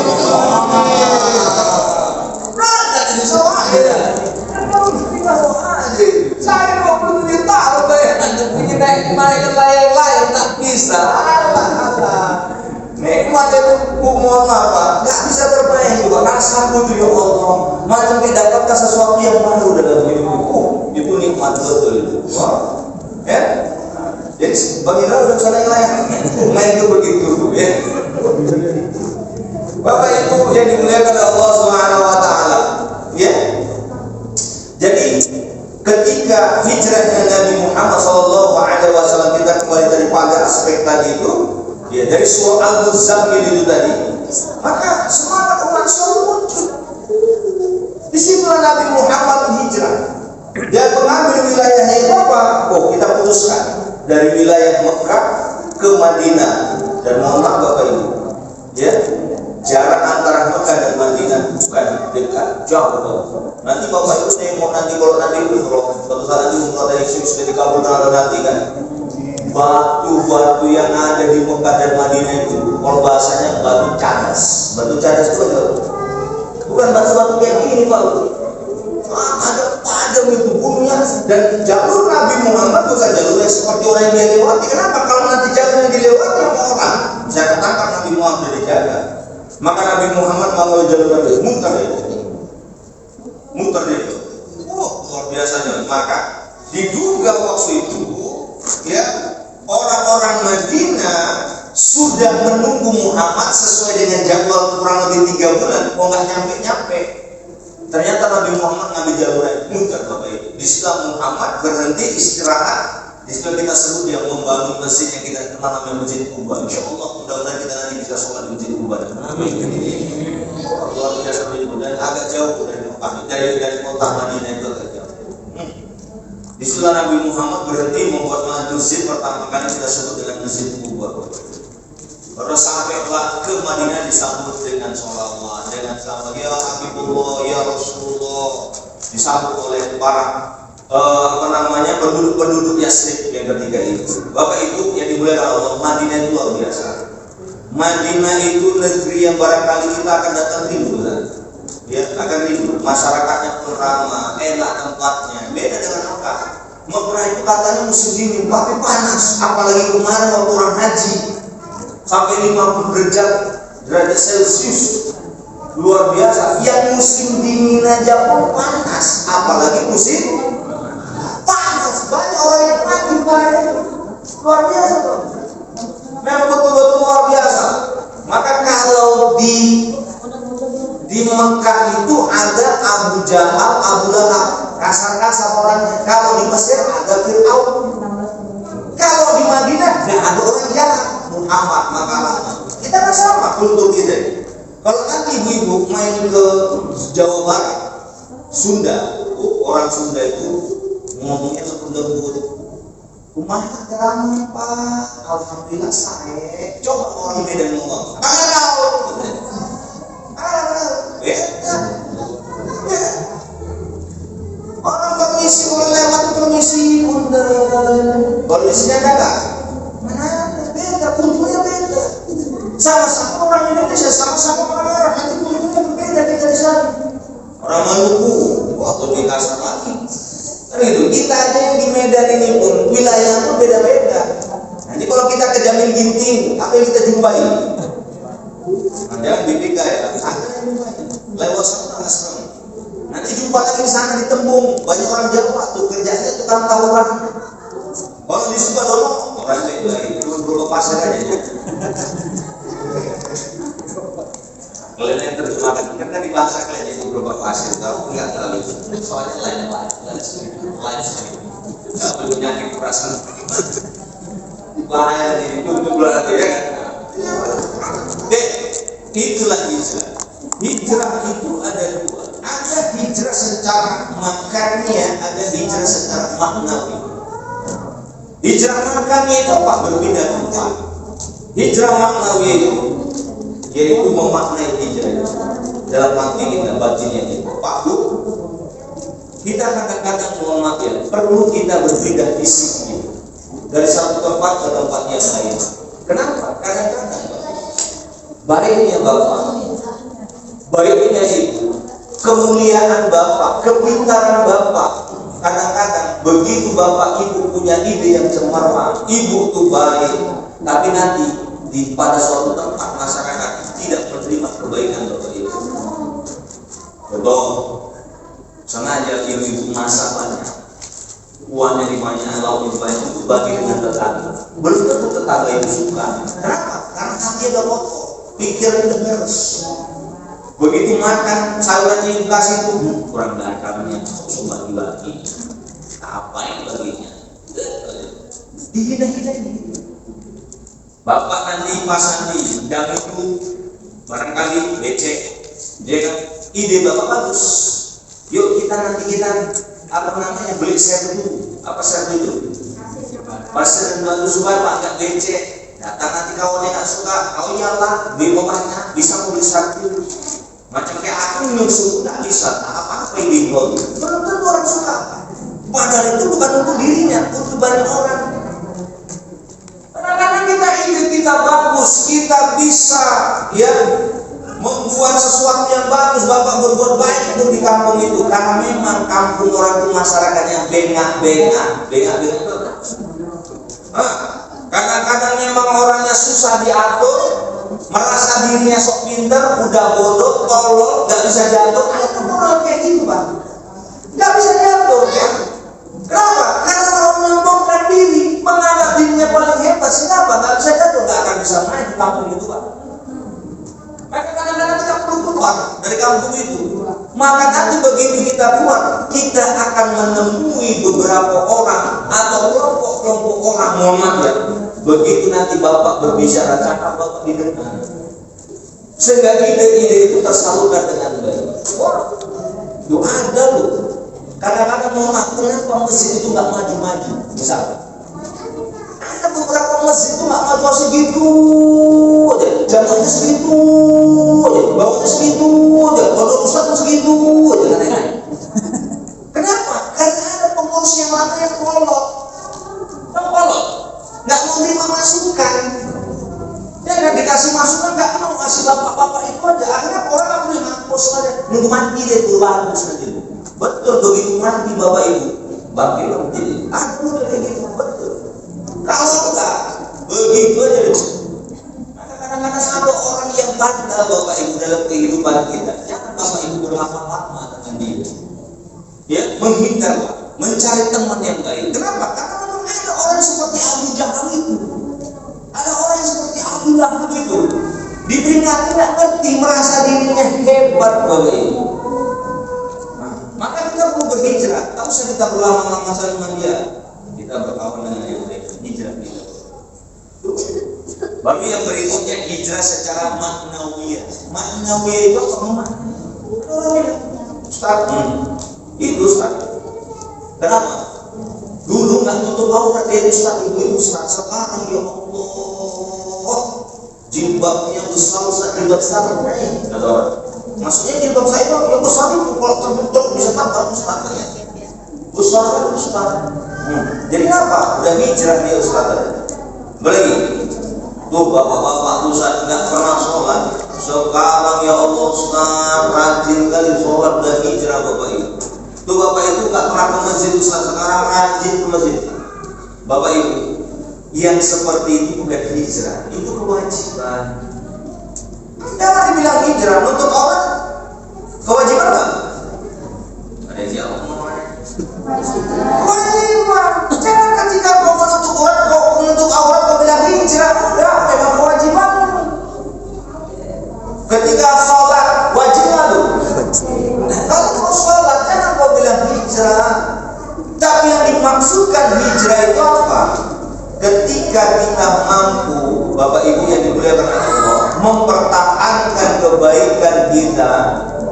Speaker 1: Berangkat ini semua ya. Kan baru tinggal doa aja. Saya 27 tahun bayangkan ingin naik layang-layang tak bisa. Allah. Nikmat itu mohon maaf, nggak bisa terbayang juga. Karena satu itu ya Allah, macam dapatkan sesuatu yang baru dalam hidupku. Itu nikmat betul itu. Ya. Jadi bagi kita udah sana yang lain, main itu begitu ya. Bapak Ibu yang dimuliakan oleh Allah Subhanahu Wa Taala, ya. Jadi ketika hijrahnya Nabi Muhammad SAW, kita kembali daripada aspek tadi itu, ya dari surah Al-Muzammil itu tadi, maka semangat umat selalu muncul. Disitulah Nabi Muhammad hijrah. Dia mengambil wilayahnya itu apa? Oh, kita putuskan dari wilayah Mekah ke Madinah. Dan mohon maaf Bapak Ibu, ya, jarak antara Mekah dan Madinah bukan dekat, jauh Bapak. Nanti Bapak Ibu saya mau nanti kalau nanti umroh, suatu saat nanti umroh dari sini sudah dikabulkan atau nanti kan, batu-batu yang ada di Mekah dan Madinah itu, kalau bahasanya batu cadas. Batu cadas itu ada, bukan batu-batu kayak gini Pak. Ada tajam itu gunungnya, dan jalur Nabi Muhammad bukan jalur yang seperti orang yang dia lewati. Kenapa? Kalau nanti jalur yang dilewati sama orang, saya katakan Nabi Muhammad sudah dijaga. Maka Nabi Muhammad mau jalur Nabi muter itu, muter itu. Oh, luar biasanya. Maka diduga waktu itu ya orang-orang Madinah sudah menunggu Muhammad sesuai dengan jadwal kurang lebih 3 bulan. Kok nggak nyampe-nyampe? Ternyata Nabi Muhammad ngambil jalur muter Bapak Ibu. Di situ Muhammad berhenti istirahat. Di situ kita sebut yang membangun masjid yang kita kenal namanya Masjid Kuba. Insya Allah mudah-mudahan kita nanti bisa sholat di Masjid Kuba. Amin. Luar biasa dan agak jauh dari Mekah, dari kota Madinah itu agak jauh. Di situ Nabi Muhammad berhenti membuat masjid pertama kali kita sebut dengan Masjid Kuba. Baru sampailah ke Madinah disambut dengan sholawat, dengan selamat ya Habibullah, ya Rasulullah, disambut oleh para penduduk Yasrib yang ketiga itu. Bapak Ibu yang dimuliakan Allah, Madinah itu luar biasa. Madinah itu negeri yang barangkali kita akan datang rindu kan? Ya, akan rindu. Masyarakatnya pun ramah, enak tempatnya, beda dengan Mekah. Mekah itu katanya musim dingin, tapi panas. Apalagi kemarin waktu orang haji sampai 50 derajat Celcius, luar biasa. Yang musim dingin aja pun panas, apalagi musim panas. Banyak orang yang mati banyak, luar biasa tuh. Memang betul-betul luar biasa. Maka kalau di Mekah itu ada Abu Jahal, Abu Lahab, kasar-kasar orangnya. Kalau di Mesir ada Fir'aun. Kalau di Madinah nggak ada orang jahat, Muhammad. Maka kita kan sama kultur kita. Kalau nanti ibu-ibu main ke Jawa Barat, Sunda, orang Sunda itu ngomongnya seperti lembut. Rumahnya terang Pak, alhamdulillah saya. Coba orang Medan ngomong, kagak tahu. Beda. Orang permisi kalau lewat permisi punten. Kalau di sini ada nggak? Mana ada? Beda, kulturnya beda. Sama-sama orang Indonesia, sama-sama orang Arab, nanti kulturnya berbeda kita di sana. Orang Maluku, waktu di kasar lagi. Itu kita aja yang di Medan ini pun wilayah itu beda-beda. Nanti kalau kita ke Jamil Ginting, apa yang kita jumpai? Ada yang BPK ya, ada yang jumpai. Lewat sana asram. Nanti jumpa lagi di sana di Tembung, banyak orang Jawa tuh kerjanya tukang tawuran. Kalau di Sukadono orang baik-baik, terus berupa pasar aja. Kalian yang terjemahkan karena di bahasa kalian itu berupa pasir, tahu nggak tahu? Soalnya lain, nggak perlu nyakit perasaan. Bahaya ini itu berarti ya. Itulah hijrah. Hijrah itu ada dua. Ada hijrah secara makanya, ada hijrah secara maknawi. Hijrah makanya itu apa? Berpindah tempat. Hijrah maknawi itu yaitu memaknai hijrah dalam arti kita batinnya itu. Pak Bu, kita kadang-kadang mohon ya, perlu kita berpindah disiplin dari satu tempat ke tempat yang lain. Kenapa? Kadang-kadang baiknya Bapak, baiknya itu kemuliaan Bapak, kepintaran Bapak. Kadang-kadang begitu Bapak Ibu punya ide yang cemerlang, Ibu tuh baik, tapi nanti pada suatu tempat masyarakat tidak menerima kebaikan Bapak Ibu. Contoh, sengaja ibu-ibu masak banyak, uangnya banyak, lauknya banyak, itu bagi dengan tetangga. Belum tentu tetangga itu suka. Kenapa? Karena hati ada kotor, pikiran udah beres. Begitu makan sayurannya yang dikasih itu kurang garamnya, cuma dibagi. Apa yang baginya? Dihina-hina ini. Bapak nanti pas nanti jam itu barangkali becek, dia kan ide Bapak bagus. Yuk kita apa namanya beli set dulu, apa set dulu? Pasir dan batu supaya Pak nggak becek. Datang nanti kawannya nggak suka, kau iyalah beli banyak, bisa beli satu. Macam kayak aku nyusul nggak bisa, apa-apa yang dijual. Belum tentu orang suka. Padahal itu bukan untuk dirinya, untuk banyak orang. kita bagus, kita bisa ya membuat sesuatu yang bagus, Bapak berbuat baik itu di kampung itu, karena memang kampung orang itu masyarakatnya bengak-bengak itu. Kadang-kadang memang orangnya susah diatur, merasa dirinya sok pinter, udah bodoh, tolol, nggak bisa diatur. Ada orang kayak gitu, Pak, nggak bisa diatur ya. Kenapa? Karena orang menyombongkan diri, menganggap dirinya paling hebat. Kenapa? Nggak bisa diatur, nggak akan bisa main di kampung itu, Pak. Maka kadang-kadang kita perlu keluar dari kampung itu. Maka nanti begitu kita keluar, kita akan menemui beberapa orang atau kelompok-kelompok orang, mohon maaf ya. Begitu nanti Bapak berbicara, cakap Bapak didengar, sehingga ide-ide itu tersalurkan dengan baik. Itu ada loh. Kadang-kadang mohon maaf, kenapa masjid itu nggak maju-maju? Misalnya ada beberapa masjid itu nggak maju segitu aja, jamannya segitu aja, bangunnya segitu aja, kalau ustaz segitu aja. Kenapa? Karena ada pengurus yang lama yang kolot, nggak mau terima masukan. Dia nggak dikasih masukan, nggak mau kasih bapak-bapak itu aja. Akhirnya orang nggak boleh ngampus aja, nunggu mati deh tuh bagus nanti. Betul, begitu mati bapak ibu, bangkit jadi. Aku udah kayak gitu, betul. Kalau enggak, begitu aja. Maka kadang-kadang ada orang yang bangga bapak ibu dalam kehidupan kita. Jangan bapak ibu berlama-lama dengan dia. Ya, menghindar, mencari teman yang baik. Kenapa? Karena memang ada orang seperti Abu Jahal itu. Ada orang yang seperti Abu Lahab itu. Diperingati tidak ngerti, merasa dirinya hebat bapak ibu. Maka kita perlu berhijrah. Tak usah kita berlama-lama sama dia. Kita berkawan dengan yang baik. Hijrah kita. Baru yang berikutnya hijrah secara maknawiyah. Maknawiyah itu apa? Ustaz, itu Ustaz. Kenapa? Dulu nggak tutup aurat dari Ustaz, itu Ustaz. Sekarang ya Allah, jilbabnya besar, jilbab besar. Kata orang. Maksudnya jilbab saya itu yang besar itu kalau terbentuk bisa tambah Ustaz. Besar Ustaz. Jadi apa? Udah hijrah dia Ustaz. Beli. Tuh bapak-bapak Ustaz nggak pernah sholat. Sekarang ya Allah Ustaz rajin kali sholat, udah hijrah bapak itu. Tuh bapak itu nggak pernah ke masjid Ustaz, sekarang rajin ke masjid. Bapak ibu, yang seperti itu bukan hijrah, itu kewajiban. Jangan dibilang hijrah, nutup aurat kewajiban nggak? Ada yang jawab. Kewajiban. Jangan ketika kau menutup aurat kau bilang hijrah, udah memang kewajiban. Ketika sholat wajib lalu. Kalau kau sholat jangan kau bilang hijrah. Tapi yang dimaksudkan hijrah itu apa? Ketika kita mampu, Bapak Ibu yang dimuliakan Allah, mempertahankan kebaikan kita,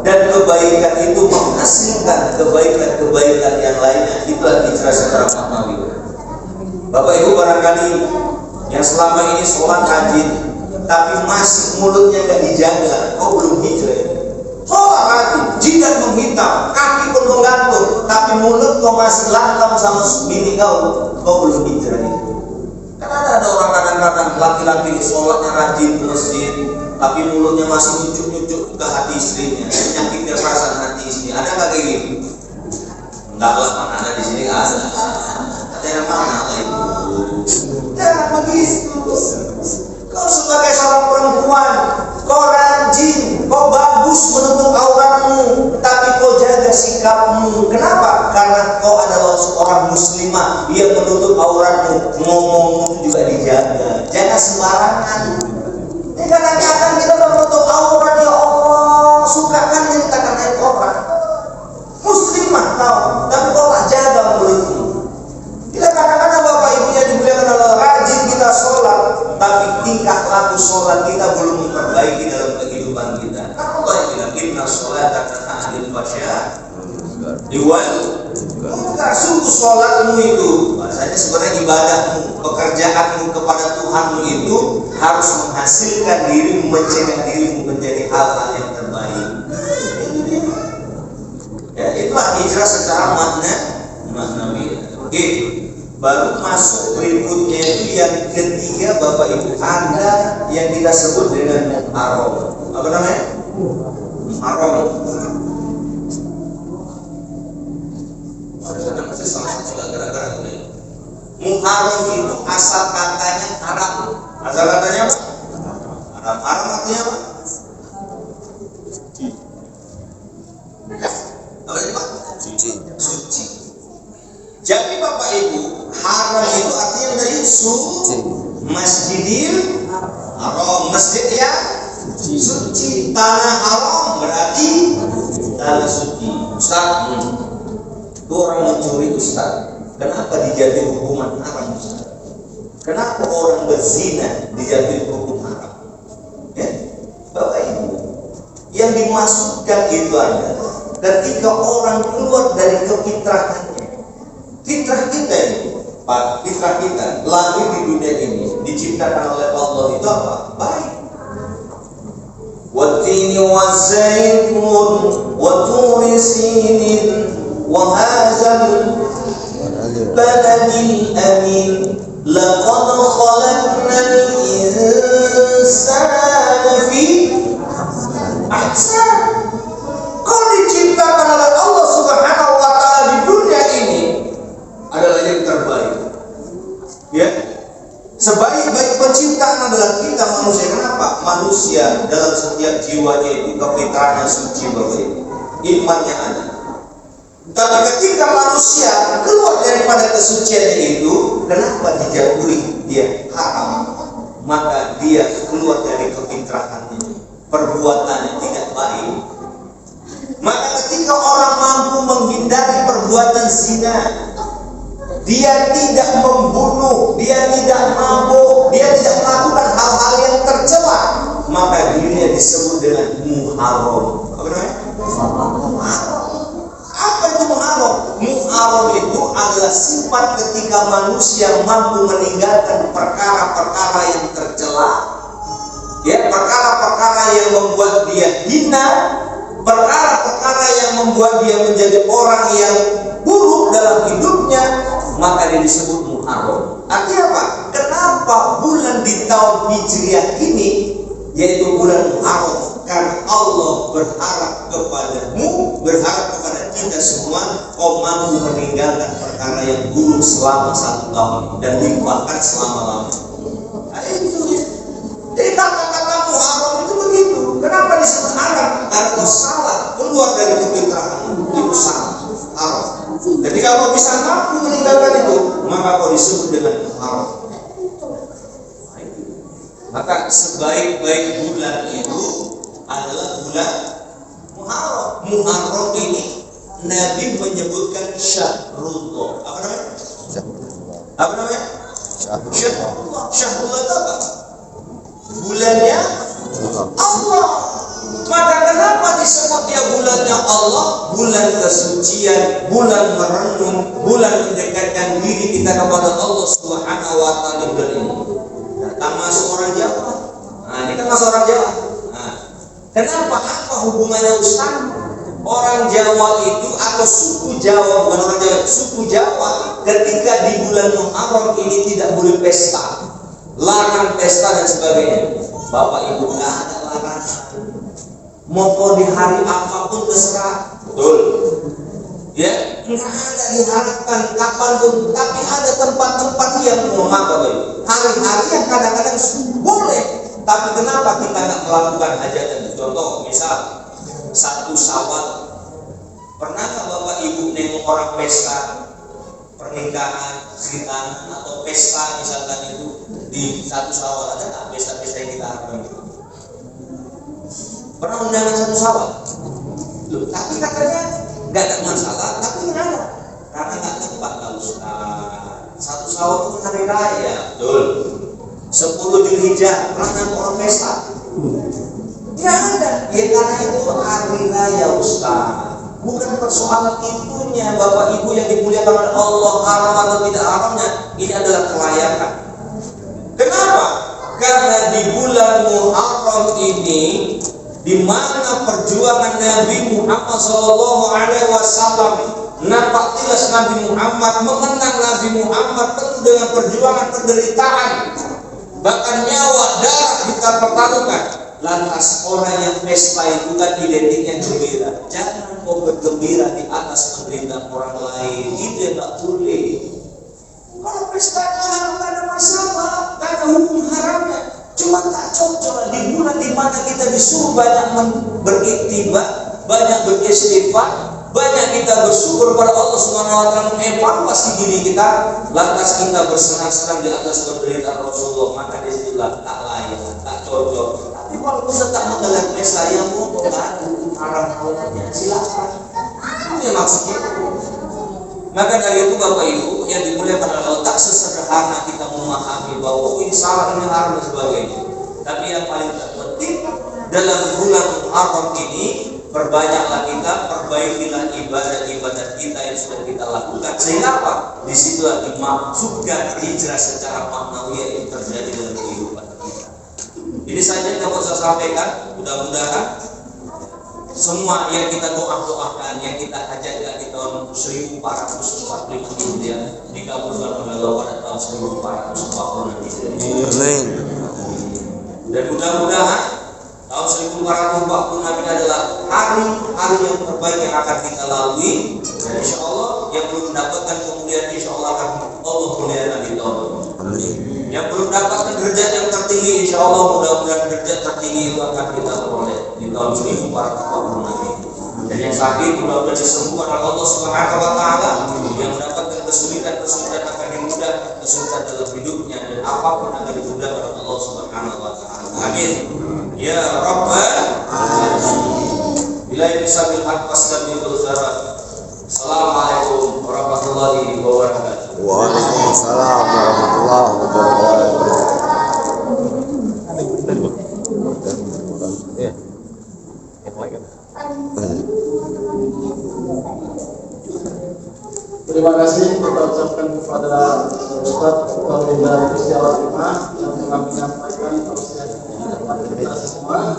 Speaker 1: dan kebaikan itu menghasilkan kebaikan-kebaikan yang lainnya, itulah hijrah secara maknawi. Bapak Ibu barangkali yang selama ini sholat rajin, tapi masih mulutnya nggak dijaga, kau belum hijrah. Sholat rajin, jidat menghitam, kaki pun menggantung, tapi mulut kau masih lantam sama bini kau belum hijrah itu. Karena ada orang kadang-kadang laki-laki sholatnya rajin ke masjid, tapi mulutnya masih nyucuk-nyucuk ke hati istrinya, menyakitkan perasaan hati istrinya. Ada nggak kayak gitu? Enggak lah, mana ada di sini ada. Ada yang mana itu? Jangan begitu. Kau sebagai seorang perempuan, kau rajin, kau bagus menutup auratmu, tapi kau jaga sikapmu. Kenapa? Karena kau adalah seorang muslimah yang menutup auratmu, ngomongmu juga dijaga. Jangan sembarangan. Kadang-kadang kita menutup aurat, ya Allah, suka kan menceritakan aib orang. Muslimah kau, tapi kau tak jaga mulutmu. Kita kadang-kadang Bapak Ibu yang dimuliakan Allah, rajin kita sholat, tapi tingkah laku sholat kita belum memperbaiki dalam kehidupan kita. Karena Allah yang bilang, inna sholat tanha 'anil fahsya'i wal munkar. Sungguh sholatmu itu, bahasanya sebenarnya ibadahmu, pekerjaanmu kepada Tuhanmu itu harus menghasilkan dirimu, mencegah dirimu menjadi hal-hal yang terbaik. Ya, itulah hijrah secara maknawi. Oke, baru masuk berikutnya itu yang ketiga Bapak Ibu. ada yang kita sebut dengan muharram. Apa namanya? Muharram. Masih salah juga gara-gara ini. Muharram itu asal katanya Arab. Asal katanya apa? Arab. Arab artinya apa? Apa itu Pak?
Speaker 5: Suci.
Speaker 1: Suci. Jadi Bapak Ibu, haram itu artinya dari Masjidil Haram, masjid yang suci. Tanah haram berarti tanah suci. Ustaz, itu orang mencuri Ustaz, kenapa dijatuhi hukuman haram Ustaz? Kenapa orang berzina dijatuhi hukum haram? Ya, Bapak Ibu, yang dimaksudkan itu adalah ketika orang keluar dari kefitrahannya. Fitrah kita ini, Pak, fitrah kita lahir di dunia ini diciptakan oleh Allah itu apa? Baik. Wattini wazaitun wa turi sinin wa hadzal baladil amin laqad khalaqnal insana fi ahsan. Kau diciptakan oleh Allah Subhanahu wa taala di dunia ini adalah yang terbaik. Ya. Sebaik-baik penciptaan adalah kita manusia. Kenapa? Manusia dalam setiap jiwanya itu kefitrahan suci Bapak Ibu. Imannya ada. Tapi ketika manusia keluar daripada kesucian itu, kenapa dijatuhi dia haram? Maka dia keluar dari kefitrahannya. Perbuatannya tidak baik. Maka ketika orang mampu menghindari perbuatan zina, dia tidak membunuh, dia tidak mabuk, dia tidak melakukan hal-hal yang tercela, maka dirinya disebut dengan muharram. Apa namanya? Muharram. Apa itu muharram? Muharram itu adalah sifat ketika manusia mampu meninggalkan perkara-perkara yang tercela, ya, perkara-perkara yang membuat dia hina, perkara-perkara yang membuat dia menjadi orang yang buruk dalam hidupnya, maka dia disebut muharram. Artinya apa? Kenapa bulan di tahun Hijriah ini yaitu bulan Muharram? Karena Allah berharap kepadamu, berharap kepada kita semua, kau mampu meninggalkan perkara yang buruk selama 1 tahun dan limpahkan selama-lamanya. Nah, itu. Jadi kata-kata Muharram itu begitu. Kenapa disebut haram? Karena kau salah keluar dari kefitrahan. Itu salah. Haram. Ketika kau bisa mampu meninggalkan itu, maka kau disebut dengan haram. Maka sebaik-baik bulan itu adalah bulan Muharram. Muharram ini Nabi menyebutkan Syahrullah. Apa namanya? Apa namanya? Syahrullah. Syahrullah itu apa? Bulannya Allah. Maka kenapa disebut dia bulannya Allah? Bulan kesucian, bulan merenung, bulan mendekatkan diri kita kepada Allah Subhanahu wa taala ini. Datang masuk orang Jawa. Nah, ini kan masuk orang Jawa. Nah, kenapa? Apa hubungannya Ustaz? Orang Jawa itu atau suku Jawa, bukan orang Jawa, suku Jawa ketika di bulan Muharram ini tidak boleh pesta. Larang pesta dan sebagainya. Bapak Ibu, nggak ada larangan. Mau di hari apapun terserah, betul. Ya, nggak ada diharapkan kapanpun. Tapi ada tempat-tempat yang memakai hari-hari yang kadang-kadang boleh. Tapi kenapa kita nggak melakukan hajatan? Contoh, misal 1 Syawal. Pernah nggak Bapak Ibu nengok orang pesta pernikahan, khitanan atau pesta misalkan itu di 1 Syawal? Ada nggak pesta-pesta yang kita harapkan itu? Pernah undangan 1 Syawal? Loh, tapi katanya nggak ada masalah, tapi nggak ada. Karena nggak tepat kalau 1 Syawal itu hari raya, betul. 10 Zulhijjah pernah orang pesta? Nggak ada. Ya karena itu hari raya Ustaz. Bukan persoalan itunya, Bapak Ibu yang dimuliakan oleh Allah, haram atau tidak haramnya, ini adalah kelayakan. Kenapa? Karena di bulan Muharram ini, di mana perjuangan Nabi Muhammad SAW, nampak jelas Nabi Muhammad mengenang Nabi Muhammad penuh dengan perjuangan penderitaan. bahkan nyawa, darah kita pertaruhkan. Lantas orang yang pesta itu kan identiknya gembira. Jangan kau bergembira di atas penderitaan orang lain, itu yang tak boleh. Kalau pestanya haram tak ada masalah, tak ada hukum haramnya. Cuma tak cocok di bulan dimana kita disuruh banyak beriktibar, banyak beristighfar, banyak kita bersyukur kepada Allah Subhanahu wa taala, mengevaluasi diri kita, lantas kita bersenang-senang di atas penderitaan Rasulullah, maka disitulah tak layak, tak cocok. Tapi kalau kita tak menggelar pesta yang mau haram halalnya, silakan. Itu yang maksudnya. Maka dari itu Bapak Ibu yang dimuliakan oleh Allah, tak sesederhana kita memahami bahwa ini salah, ini haram dan sebagainya. Tapi yang paling penting dalam bulan Muharram ini, perbanyaklah kita, perbaikilah ibadah-ibadah kita yang sudah kita lakukan. Sehingga apa? Di situlah dimaksudkan hijrah secara maknawi yang terjadi dalam kehidupan kita. Ini saja yang dapat saya sampaikan. Mudah-mudahan semua yang kita doakan, yang kita hajatkan di tahun 1445 Hijriah dikabulkan oleh Allah pada tahun 1440 Hijriah.
Speaker 5: Amin.
Speaker 1: Dan mudah-mudahan tahun 1446 ini adalah hari yang terbaik yang akan kita lalui. Dan insya Allah yang belum mendapatkan kemuliaan, insya Allah akan Allah muliakan di tahun ini. Yang belum mendapatkan derajat yang tertinggi, insya Allah mudah-mudahan derajat tertinggi itu akan kita peroleh di tahun 1446 ini. Dan yang sakit mudah-mudahan disembuhkan oleh Allah Subhanahu wa taala. Yang mendapatkan kesulitan akan dimudahkan kesulitan dalam hidupnya, dan apapun akan dimudahkan oleh Allah Subhanahu wa taala. Amin. Ya Rabbal Alamin. Bila bisa bil haq wastabiqul khairat. Assalamualaikum warahmatullahi wabarakatuh.
Speaker 5: Waalaikumsalam warahmatullahi wabarakatuh.
Speaker 3: Terima kasih kita ucapkan kepada Ustaz Kaulidah Gusti Al-Fatihah yang telah menyampaikan tausiah kita semua.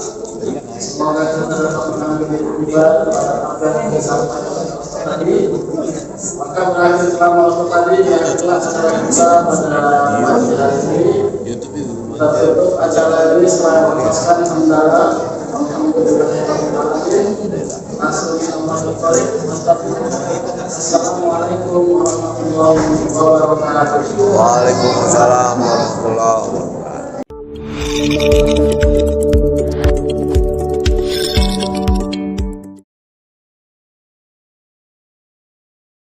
Speaker 3: Semoga kita dapat mengambil hikmah pada apa yang disampaikan oleh Ustaz tadi. Maka berakhir selama waktu tadi yang telah acara kita pada pagi hari ini. Kita tutup acara ini selain melepaskan sementara Assalamualaikum warahmatullahi wabarakatuh.
Speaker 5: Waalaikumsalam warahmatullahi wabarakatuh.